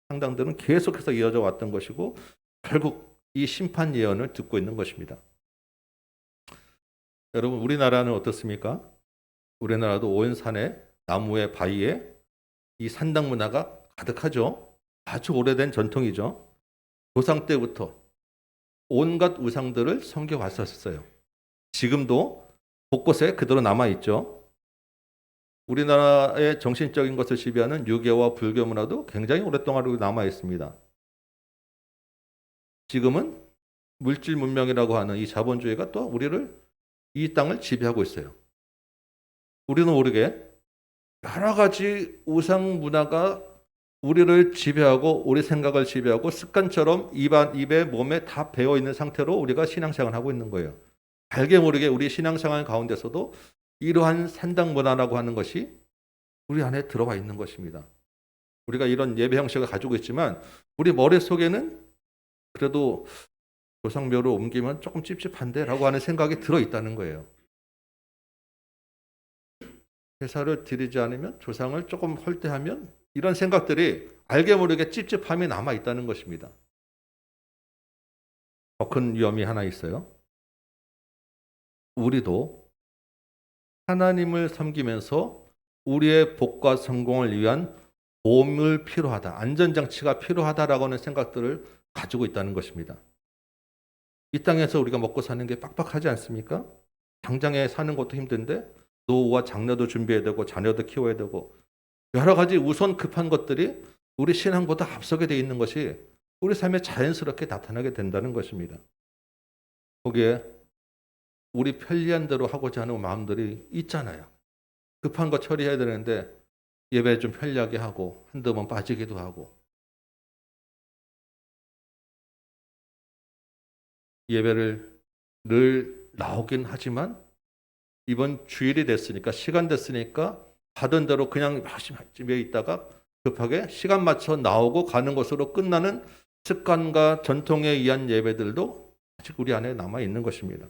산당들은 계속해서 이어져 왔던 것이고 결국 이 심판 예언을 듣고 있는 것입니다. 여러분 우리나라는 어떻습니까? 우리나라도 온 산에 나무에 바위에 이 산당 문화가 가득하죠. 아주 오래된 전통이죠. 조상 때부터 온갖 우상들을 섬겨 왔었어요. 지금도 곳곳에 그대로 남아 있죠. 우리나라의 정신적인 것을 지배하는 유교와 불교 문화도 굉장히 오랫동안 남아 있습니다. 지금은 물질 문명이라고 하는 이 자본주의가 또 우리를 이 땅을 지배하고 있어요. 우리는 모르게 여러 가지 우상 문화가 우리를 지배하고 우리 생각을 지배하고 습관처럼 입에 몸에 다 배어 있는 상태로 우리가 신앙생활을 하고 있는 거예요. 알게 모르게 우리 신앙생활 가운데서도 이러한 산당 문화라고 하는 것이 우리 안에 들어와 있는 것입니다. 우리가 이런 예배 형식을 가지고 있지만 우리 머릿속에는 그래도 조상묘로 옮기면 조금 찝찝한데 라고 하는 생각이 들어있다는 거예요. 제사를 드리지 않으면 조상을 조금 헐대하면 이런 생각들이 알게 모르게 찝찝함이 남아있다는 것입니다. 더 큰 위험이 하나 있어요. 우리도 하나님을 섬기면서 우리의 복과 성공을 위한 보험을 필요하다, 안전장치가 필요하다라고 하는 생각들을 가지고 있다는 것입니다. 이 땅에서 우리가 먹고 사는 게 빡빡하지 않습니까? 당장에 사는 것도 힘든데 노후와 장래도 준비해야 되고 자녀도 키워야 되고 여러 가지 우선 급한 것들이 우리 신앙보다 앞서게 되어 있는 것이 우리 삶에 자연스럽게 나타나게 된다는 것입니다. 거기에 우리 편리한 대로 하고자 하는 마음들이 있잖아요. 급한 거 처리해야 되는데 예배 좀 편리하게 하고 한두 번 빠지기도 하고 예배를 늘 나오긴 하지만 이번 주일이 됐으니까 시간 됐으니까 하던 대로 그냥 집에 있다가 급하게 시간 맞춰 나오고 가는 것으로 끝나는 습관과 전통에 의한 예배들도 아직 우리 안에 남아 있는 것입니다.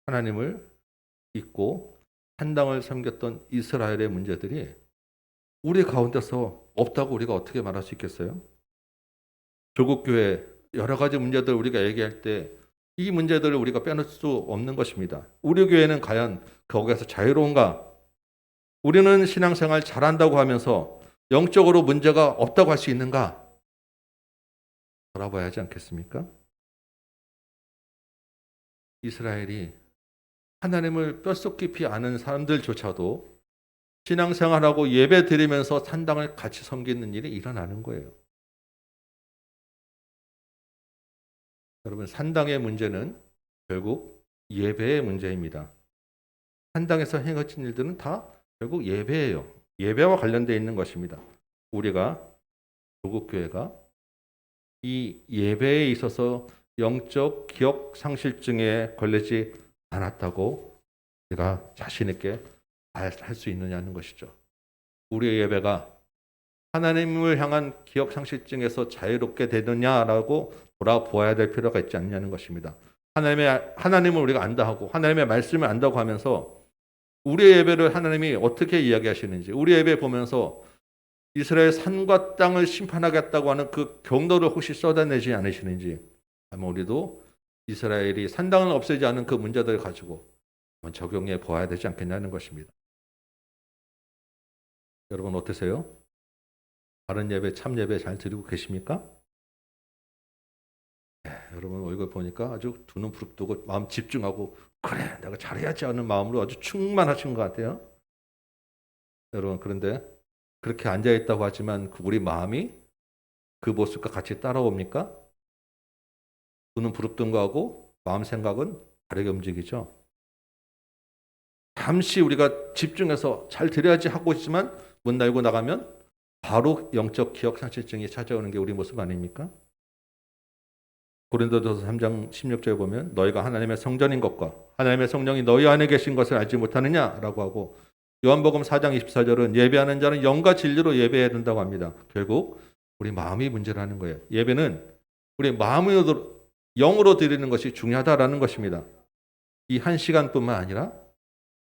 하나님을 잊고 산당을 섬겼던 이스라엘의 문제들이 우리 가운데서 없다고 우리가 어떻게 말할 수 있겠어요? 조국 교회 여러 가지 문제들 우리가 얘기할 때 이 문제들을 우리가 빼놓을 수 없는 것입니다. 우리 교회는 과연 거기에서 자유로운가? 우리는 신앙생활 잘한다고 하면서 영적으로 문제가 없다고 할 수 있는가? 돌아봐야 하지 않겠습니까? 이스라엘이 하나님을 뼛속 깊이 아는 사람들조차도 신앙생활하고 예배 드리면서 산당을 같이 섬기는 일이 일어나는 거예요. 여러분, 산당의 문제는 결국 예배의 문제입니다. 산당에서 행해진 일들은 다 결국 예배예요. 예배와 관련되어 있는 것입니다. 우리가 조국교회가 이 예배에 있어서 영적 기억 상실증에 걸리지 않았다고 제가 자신 있게 할 수 있느냐는 것이죠. 우리의 예배가 하나님을 향한 기억 상실증에서 자유롭게 되느냐라고 돌아보아야 될 필요가 있지 않냐는 것입니다. 하나님을 우리가 안다 하고 하나님의 말씀을 안다고 하면서 우리의 예배를 하나님이 어떻게 이야기하시는지, 우리 예배 보면서 이스라엘 산과 땅을 심판하겠다고 하는 그 경도를 혹시 쏟아내지 않으시는지, 아마 우리도 이스라엘이 산당을 없애지 않은 그 문제들을 가지고 한번 적용해 보아야 되지 않겠냐는 것입니다. 여러분 어떠세요? 바른 예배, 참 예배 잘 드리고 계십니까? 네, 여러분 얼굴 보니까 아주 두 눈 부릅뜨고 마음 집중하고 그래 내가 잘해야지 하는 마음으로 아주 충만하신 것 같아요. 여러분 그런데 그렇게 앉아있다고 하지만 우리 마음이 그 모습과 같이 따라옵니까? 두 눈 부릅뜬 거하고 마음 생각은 다르게 움직이죠. 잠시 우리가 집중해서 잘 드려야지 하고 있지만 문 열고 나가면 바로 영적 기억 상실증이 찾아오는 게 우리 모습 아닙니까? 고린도전서 3장 16절에 보면 너희가 하나님의 성전인 것과 하나님의 성령이 너희 안에 계신 것을 알지 못하느냐라고 하고, 요한복음 4장 24절은 예배하는 자는 영과 진리로 예배해야 된다고 합니다. 결국 우리 마음이 문제라는 거예요. 예배는 우리 마음으로 영으로 드리는 것이 중요하다라는 것입니다. 이 한 시간뿐만 아니라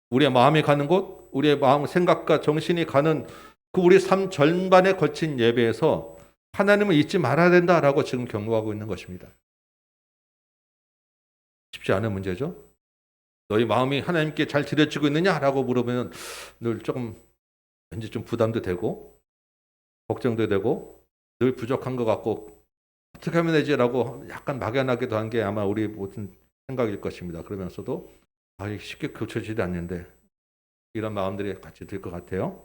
우리의 마음이 가는 곳, 우리의 마음 생각과 정신이 가는 그 우리 삶 전반에 걸친 예배에서 하나님을 잊지 말아야 된다라고 지금 경고하고 있는 것입니다. 쉽지 않은 문제죠. 너희 마음이 하나님께 잘 드려지고 있느냐라고 물어보면 늘 조금 왠지 좀 부담도 되고 걱정도 되고 늘 부족한 것 같고 어떻게 하면 되지라고 약간 막연하기도 한 게 아마 우리 모든 생각일 것입니다. 그러면서도 쉽게 고쳐지지 않는데 이런 마음들이 같이 들 것 같아요.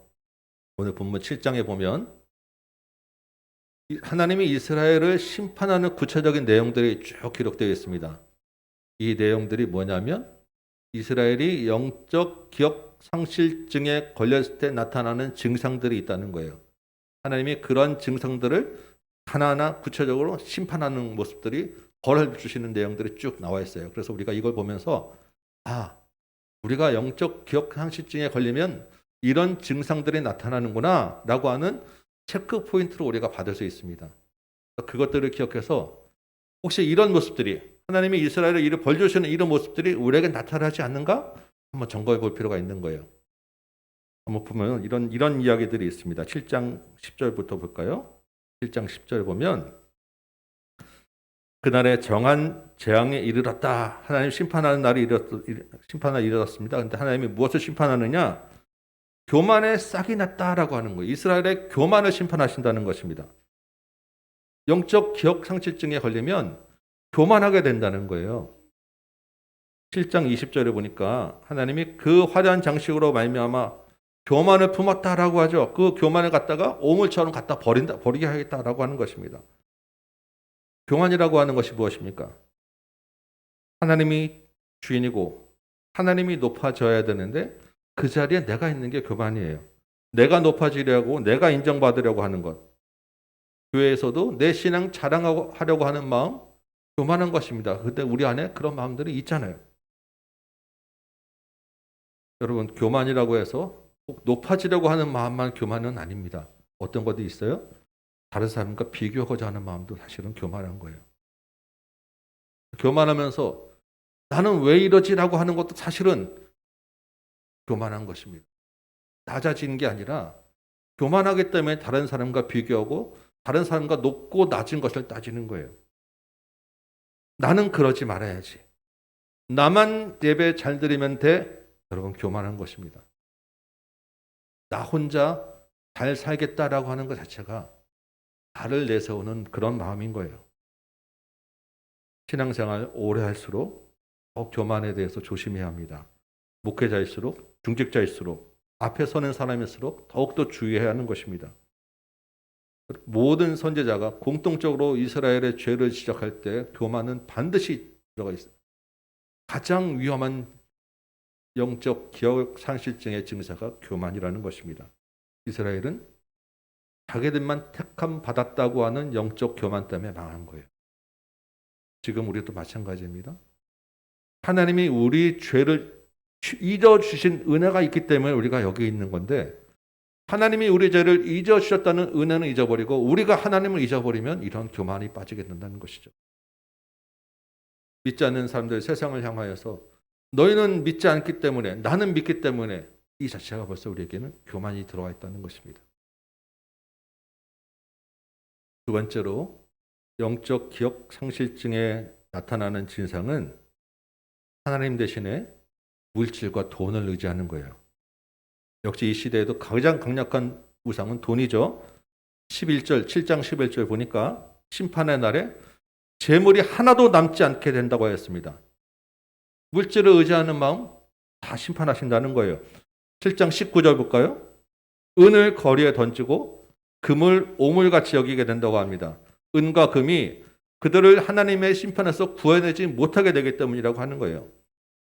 오늘 본문 7장에 보면 하나님이 이스라엘을 심판하는 구체적인 내용들이 쭉 기록되어 있습니다. 이 내용들이 뭐냐면 이스라엘이 영적 기억 상실증에 걸렸을 때 나타나는 증상들이 있다는 거예요. 하나님이 그런 증상들을 하나하나 구체적으로 심판하는 모습들이 벌을 주시는 내용들이 쭉 나와 있어요. 그래서 우리가 이걸 보면서 우리가 영적 기억 상실증에 걸리면 이런 증상들이 나타나는구나 라고 하는 체크 포인트로 우리가 받을 수 있습니다. 그것들을 기억해서 혹시 이런 모습들이 하나님이 이스라엘을 이를 벌 주시는 이런 모습들이 우리에게 나타나지 않는가? 한번 점검해 볼 필요가 있는 거예요. 한번 보면 이런 이야기들이 있습니다. 7장 10절부터 볼까요? 7장 10절 보면 그날에 정한 재앙에 이르렀다. 하나님 심판하는 날이 이르렀습니다. 그런데 하나님이 무엇을 심판하느냐? 교만에 싹이 났다라고 하는 거예요. 이스라엘의 교만을 심판하신다는 것입니다. 영적 기억 상실증에 걸리면 교만하게 된다는 거예요. 7장 20절에 보니까 하나님이 그 화려한 장식으로 말미암아 교만을 품었다라고 하죠. 그 교만을 갖다가 오물처럼 갖다 버리게 하겠다라고 하는 것입니다. 교만이라고 하는 것이 무엇입니까? 하나님이 주인이고 하나님이 높아져야 되는데 그 자리에 내가 있는 게 교만이에요. 내가 높아지려고, 내가 인정받으려고 하는 것. 교회에서도 내 신앙 자랑하려고 하는 마음, 교만한 것입니다. 그런데 우리 안에 그런 마음들이 있잖아요. 여러분, 교만이라고 해서 꼭 높아지려고 하는 마음만 교만은 아닙니다. 어떤 것도 있어요? 다른 사람과 비교하고자 하는 마음도 사실은 교만한 거예요. 교만하면서 나는 왜 이러지라고 하는 것도 사실은 교만한 것입니다. 낮아지는 게 아니라 교만하기 때문에 다른 사람과 비교하고 다른 사람과 높고 낮은 것을 따지는 거예요. 나는 그러지 말아야지. 나만 예배 잘 드리면 돼. 여러분, 교만한 것입니다. 나 혼자 잘 살겠다라고 하는 것 자체가 나를 내세우는 그런 마음인 거예요. 신앙생활 오래 할수록 더 교만에 대해서 조심해야 합니다. 목회자일수록, 중직자일수록, 앞에 서는 사람일수록 더욱더 주의해야 하는 것입니다. 모든 선지자가 공통적으로 이스라엘의 죄를 지적할 때 교만은 반드시 들어가 있어요. 가장 위험한 영적 기억 상실증의 증세가 교만이라는 것입니다. 이스라엘은 자기들만 택함 받았다고 하는 영적 교만 때문에 망한 거예요. 지금 우리도 마찬가지입니다. 하나님이 우리 죄를 잊어주신 은혜가 있기 때문에 우리가 여기 있는 건데, 하나님이 우리 죄를 잊어주셨다는 은혜는 잊어버리고 우리가 하나님을 잊어버리면 이런 교만이 빠지게 된다는 것이죠. 믿지 않는 사람들 세상을 향하여서 너희는 믿지 않기 때문에, 나는 믿기 때문에, 이 자체가 벌써 우리에게는 교만이 들어와 있다는 것입니다. 두 번째로 영적 기억 상실증에 나타나는 진상은 하나님 대신에 물질과 돈을 의지하는 거예요. 역시 이 시대에도 가장 강력한 우상은 돈이죠. 7장 11절 보니까 심판의 날에 재물이 하나도 남지 않게 된다고 하였습니다. 물질을 의지하는 마음 다 심판하신다는 거예요. 7장 19절 볼까요? 은을 거리에 던지고 금을 오물같이 여기게 된다고 합니다. 은과 금이 그들을 하나님의 심판에서 구해내지 못하게 되기 때문이라고 하는 거예요.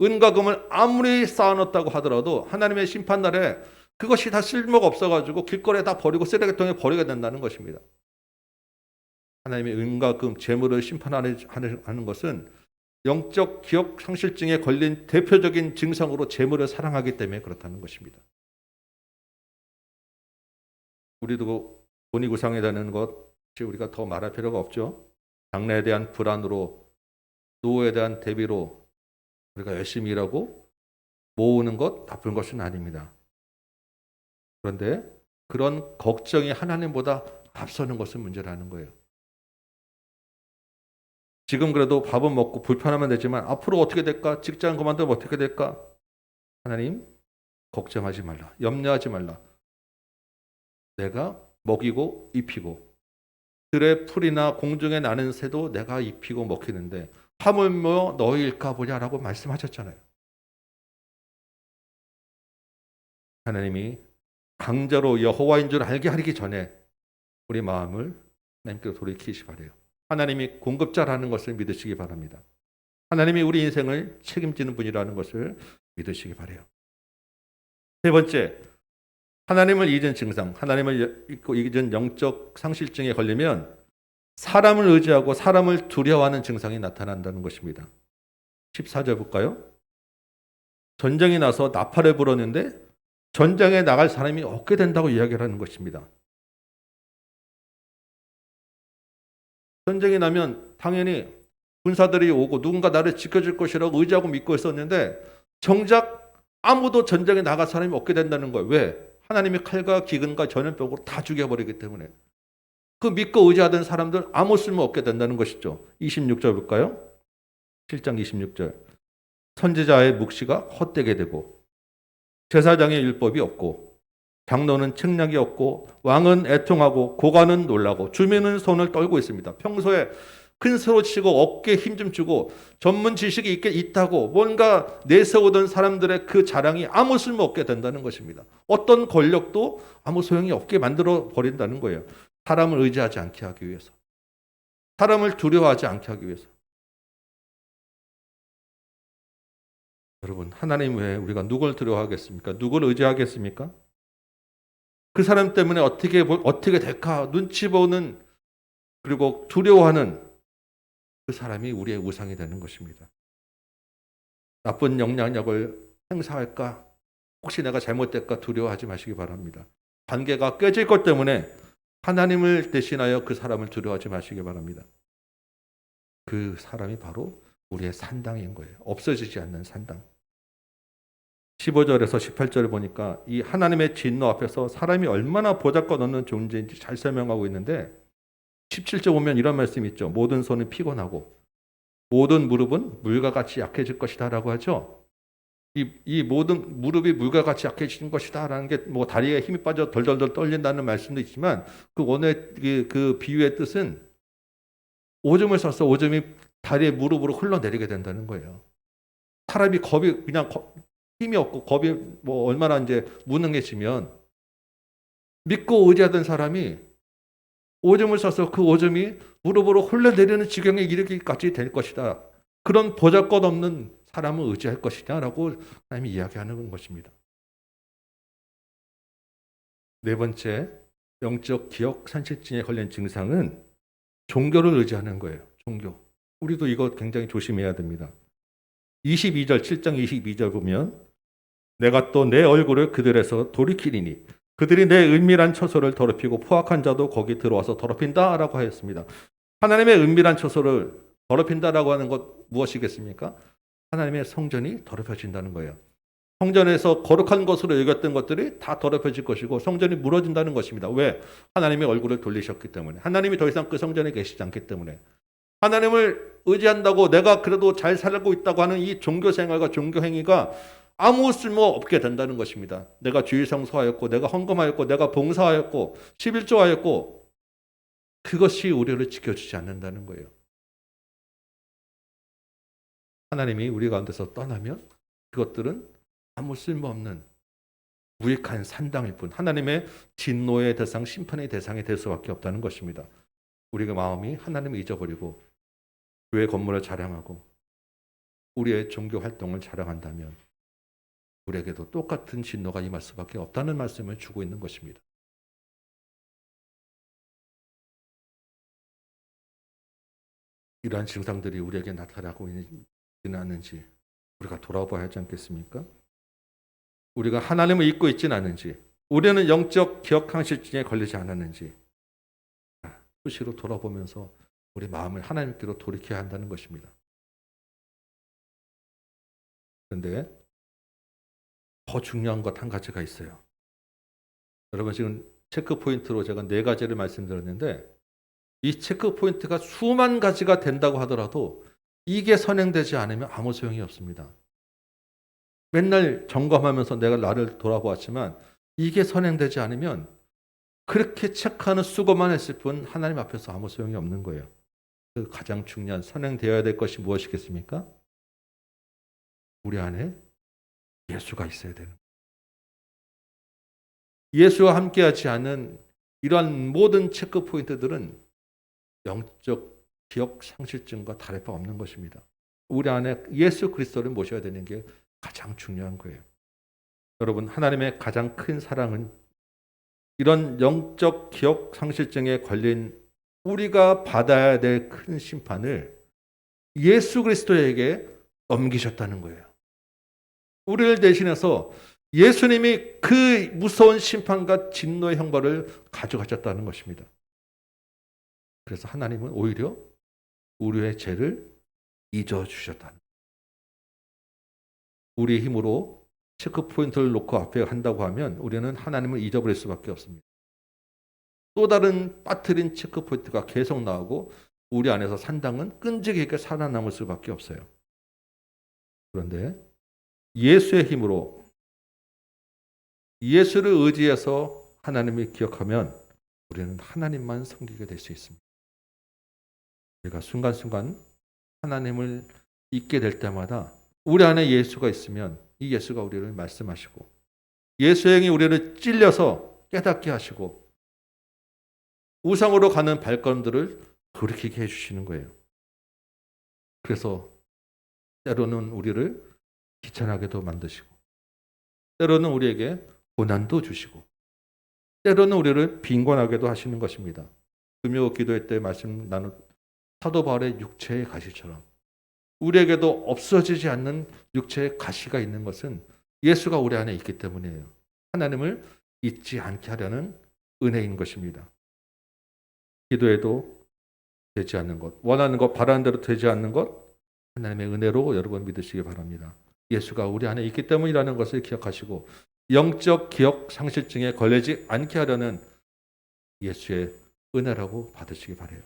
은과 금을 아무리 쌓아놓았다고 하더라도 하나님의 심판날에 그것이 다 쓸모가 없어가지고 길거리에 다 버리고 쓰레기통에 버리게 된다는 것입니다. 하나님의 은과 금, 재물을 심판하는 것은 영적 기억 상실증에 걸린 대표적인 증상으로 재물을 사랑하기 때문에 그렇다는 것입니다. 우리도 돈이 우상이라는 것이 우리가 더 말할 필요가 없죠. 장래에 대한 불안으로, 노후에 대한 대비로 우리가 열심히 일하고 모으는 것 나쁜 것은 아닙니다. 그런데 그런 걱정이 하나님보다 앞서는 것은 문제라는 거예요. 지금 그래도 밥은 먹고 불편하면 되지만 앞으로 어떻게 될까? 직장 그만두면 어떻게 될까? 하나님, 걱정하지 말라. 염려하지 말라. 내가 먹이고 입히고 들의 풀이나 공중에 나는 새도 내가 입히고 먹히는데 하물며 너희일까 보냐라고 말씀하셨잖아요. 하나님이 강제로 여호와인 줄 알게 하기 전에 우리 마음을 하나님께로 돌이키시 바라요. 하나님이 공급자라는 것을 믿으시기 바랍니다. 하나님이 우리 인생을 책임지는 분이라는 것을 믿으시기 바라요. 세 번째, 하나님을 잊은 증상, 하나님을 잊은 영적 상실증에 걸리면 사람을 의지하고 사람을 두려워하는 증상이 나타난다는 것입니다. 14절 볼까요? 전쟁이 나서 나팔을 불었는데 전쟁에 나갈 사람이 없게 된다고 이야기를 하는 것입니다. 전쟁이 나면 당연히 군사들이 오고 누군가 나를 지켜줄 것이라고 의지하고 믿고 있었는데 정작 아무도 전쟁에 나갈 사람이 없게 된다는 거예요. 왜? 하나님이 칼과 기근과 전염병으로 다 죽여버리기 때문에. 그 믿고 의지하던 사람들 아무 쓸모 없게 된다는 것이죠. 26절 볼까요? 7장 26절. 선지자의 묵시가 헛되게 되고 제사장의 율법이 없고 장로는 책략이 없고 왕은 애통하고 고관은 놀라고 주민은 손을 떨고 있습니다. 평소에 큰 소리 치고 어깨에 힘 좀 주고 전문 지식이 있다고 뭔가 내세우던 사람들의 그 자랑이 아무 쓸모 없게 된다는 것입니다. 어떤 권력도 아무 소용이 없게 만들어 버린다는 거예요. 사람을 의지하지 않게 하기 위해서. 사람을 두려워하지 않게 하기 위해서. 여러분, 하나님 외에 우리가 누굴 두려워하겠습니까? 누굴 의지하겠습니까? 그 사람 때문에 어떻게 될까 눈치 보는 그리고 두려워하는 그 사람이 우리의 우상이 되는 것입니다. 나쁜 영향력을 행사할까? 혹시 내가 잘못될까 두려워하지 마시기 바랍니다. 관계가 깨질 것 때문에 하나님을 대신하여 그 사람을 두려워하지 마시기 바랍니다. 그 사람이 바로 우리의 산당인 거예요. 없어지지 않는 산당. 15절에서 18절을 보니까 이 하나님의 진노 앞에서 사람이 얼마나 보잘것없는 존재인지 잘 설명하고 있는데 17절 보면 이런 말씀이 있죠. 모든 손은 피곤하고 모든 무릎은 물과 같이 약해질 것이다라고 하죠. 이 모든 무릎이 물과 같이 약해지는 것이다라는 게 뭐 다리에 힘이 빠져 덜덜덜 떨린다는 말씀도 있지만 그 원의 그 비유의 뜻은 오줌을 싸서 오줌이 다리의 무릎으로 흘러내리게 된다는 거예요. 사람이 겁이 그냥 힘이 없고 겁이 뭐 얼마나 이제 무능해지면 믿고 의지하던 사람이 오줌을 싸서 그 오줌이 무릎으로 흘러내리는 지경에 이르기까지 될 것이다. 그런 보잘것없는 사람을 의지할 것이냐라고 하나님이 이야기하는 것입니다. 네 번째, 영적 기억 상실증에 걸린 증상은 종교를 의지하는 거예요. 종교. 우리도 이거 굉장히 조심해야 됩니다. 22절, 7장 22절 보면 내가 또 내 얼굴을 그들에서 돌이키리니 그들이 내 은밀한 처소를 더럽히고 포악한 자도 거기 들어와서 더럽힌다라고 하였습니다. 하나님의 은밀한 처소를 더럽힌다라고 하는 것 무엇이겠습니까? 하나님의 성전이 더럽혀진다는 거예요. 성전에서 거룩한 것으로 여겼던 것들이 다 더럽혀질 것이고 성전이 무너진다는 것입니다. 왜? 하나님의 얼굴을 돌리셨기 때문에. 하나님이 더 이상 그 성전에 계시지 않기 때문에. 하나님을 의지한다고 내가 그래도 잘 살고 있다고 하는 이 종교 생활과 종교 행위가 아무 쓸모 없게 된다는 것입니다. 내가 주일 성수하였고 내가 헌금하였고 내가 봉사하였고 11조하였고 그것이 우리를 지켜주지 않는다는 거예요. 하나님이 우리 가운데서 떠나면 그것들은 아무 쓸모없는 무익한 산당일 뿐 하나님의 진노의 대상, 심판의 대상이 될 수밖에 없다는 것입니다. 우리가 마음이 하나님을 잊어버리고 교회 건물을 자랑하고 우리의 종교 활동을 자랑한다면 우리에게도 똑같은 진노가 임할 수밖에 없다는 말씀을 주고 있는 것입니다. 이러한 증상들이 우리에게 나타나고 있지는 않은지 우리가 돌아봐야 하지 않겠습니까? 우리가 하나님을 잊고 있지는 않은지 우리는 영적 기억 상실증에 걸리지 않았는지 수시로 돌아보면서 우리 마음을 하나님께로 돌이켜야 한다는 것입니다. 그런데 더 중요한 것 한 가지가 있어요. 여러분 지금 체크 포인트로 제가 4가지를 말씀드렸는데 이 체크 포인트가 수만 가지가 된다고 하더라도 이게 선행되지 않으면 아무 소용이 없습니다. 맨날 점검하면서 내가 나를 돌아보았지만 이게 선행되지 않으면 그렇게 체크하는 수고만 했을 뿐 하나님 앞에서 아무 소용이 없는 거예요. 그 가장 중요한 선행되어야 될 것이 무엇이겠습니까? 우리 안에 예수가 있어야 되는 거예요. 예수와 함께하지 않은 이러한 모든 체크 포인트들은 영적 기억 상실증과 다를 바 없는 것입니다. 우리 안에 예수 그리스도를 모셔야 되는 게 가장 중요한 거예요. 여러분, 하나님의 가장 큰 사랑은 이런 영적 기억 상실증에 걸린 우리가 받아야 될 큰 심판을 예수 그리스도에게 넘기셨다는 거예요. 우리를 대신해서 예수님이 그 무서운 심판과 진노의 형벌을 가져가셨다는 것입니다. 그래서 하나님은 오히려 우리의 죄를 잊어주셨다는 거예요. 우리의 힘으로 체크 포인트를 놓고 앞에 한다고 하면 우리는 하나님을 잊어버릴 수밖에 없습니다. 또 다른 빠뜨린 체크 포인트가 계속 나오고 우리 안에서 산당은 끈질기게 살아남을 수밖에 없어요. 그런데 예수의 힘으로 예수를 의지해서 하나님을 기억하면 우리는 하나님만 섬기게 될 수 있습니다. 우리가 순간순간 하나님을 잊게 될 때마다 우리 안에 예수가 있으면 이 예수가 우리를 말씀하시고 예수의 영이 우리를 찔려서 깨닫게 하시고 우상으로 가는 발걸음들을 돌이키게 해주시는 거예요. 그래서 때로는 우리를 귀찮아하게도 만드시고 때로는 우리에게 고난도 주시고 때로는 우리를 빈곤하게도 하시는 것입니다. 금요 기도회 때 말씀 나눈 사도 바울의 육체의 가시처럼 우리에게도 없어지지 않는 육체의 가시가 있는 것은 예수가 우리 안에 있기 때문이에요. 하나님을 잊지 않게 하려는 은혜인 것입니다. 기도해도 되지 않는 것, 원하는 것, 바라는 대로 되지 않는 것 하나님의 은혜로 여러분 믿으시기 바랍니다. 예수가 우리 안에 있기 때문이라는 것을 기억하시고 영적 기억 상실증에 걸리지 않게 하려는 예수의 은혜라고 받으시기 바라요.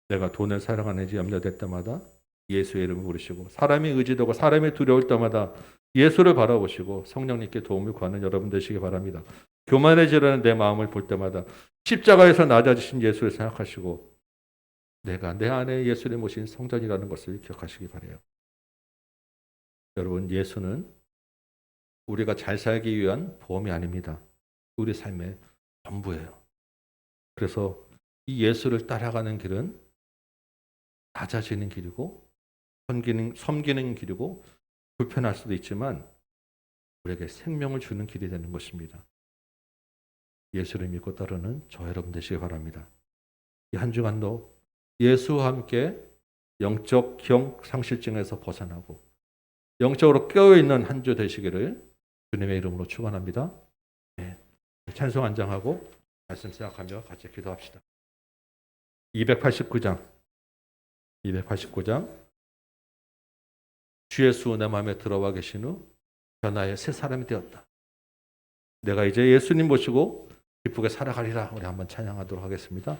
내가 돈을 사랑하는지 염려될 때마다 예수의 이름을 부르시고 사람이 의지되고 사람이 두려울 때마다 예수를 바라보시고 성령님께 도움을 구하는 여러분 되시기 바랍니다. 교만해지려는 내 마음을 볼 때마다 십자가에서 낮아지신 예수를 생각하시고 내가 내 안에 예수를 모신 성전이라는 것을 기억하시기 바라요. 여러분, 예수는 우리가 잘 살기 위한 보험이 아닙니다. 우리 삶의 전부예요. 그래서 이 예수를 따라가는 길은 낮아지는 길이고 섬기는 길이고 불편할 수도 있지만 우리에게 생명을 주는 길이 되는 것입니다. 예수를 믿고 따르는 저 여러분 되시기 바랍니다. 이 한 주간도 예수와 함께 영적 기억 상실증에서 벗어나고 영적으로 깨어있는 한 주 되시기를 주님의 이름으로 축원합니다. 네. 찬송 안장하고 말씀 생각하며 같이 기도합시다. 289장 주 예수 내 마음에 들어와 계신 후 변화의 새 사람이 되었다. 내가 이제 예수님 모시고 기쁘게 살아가리라. 우리 한번 찬양하도록 하겠습니다.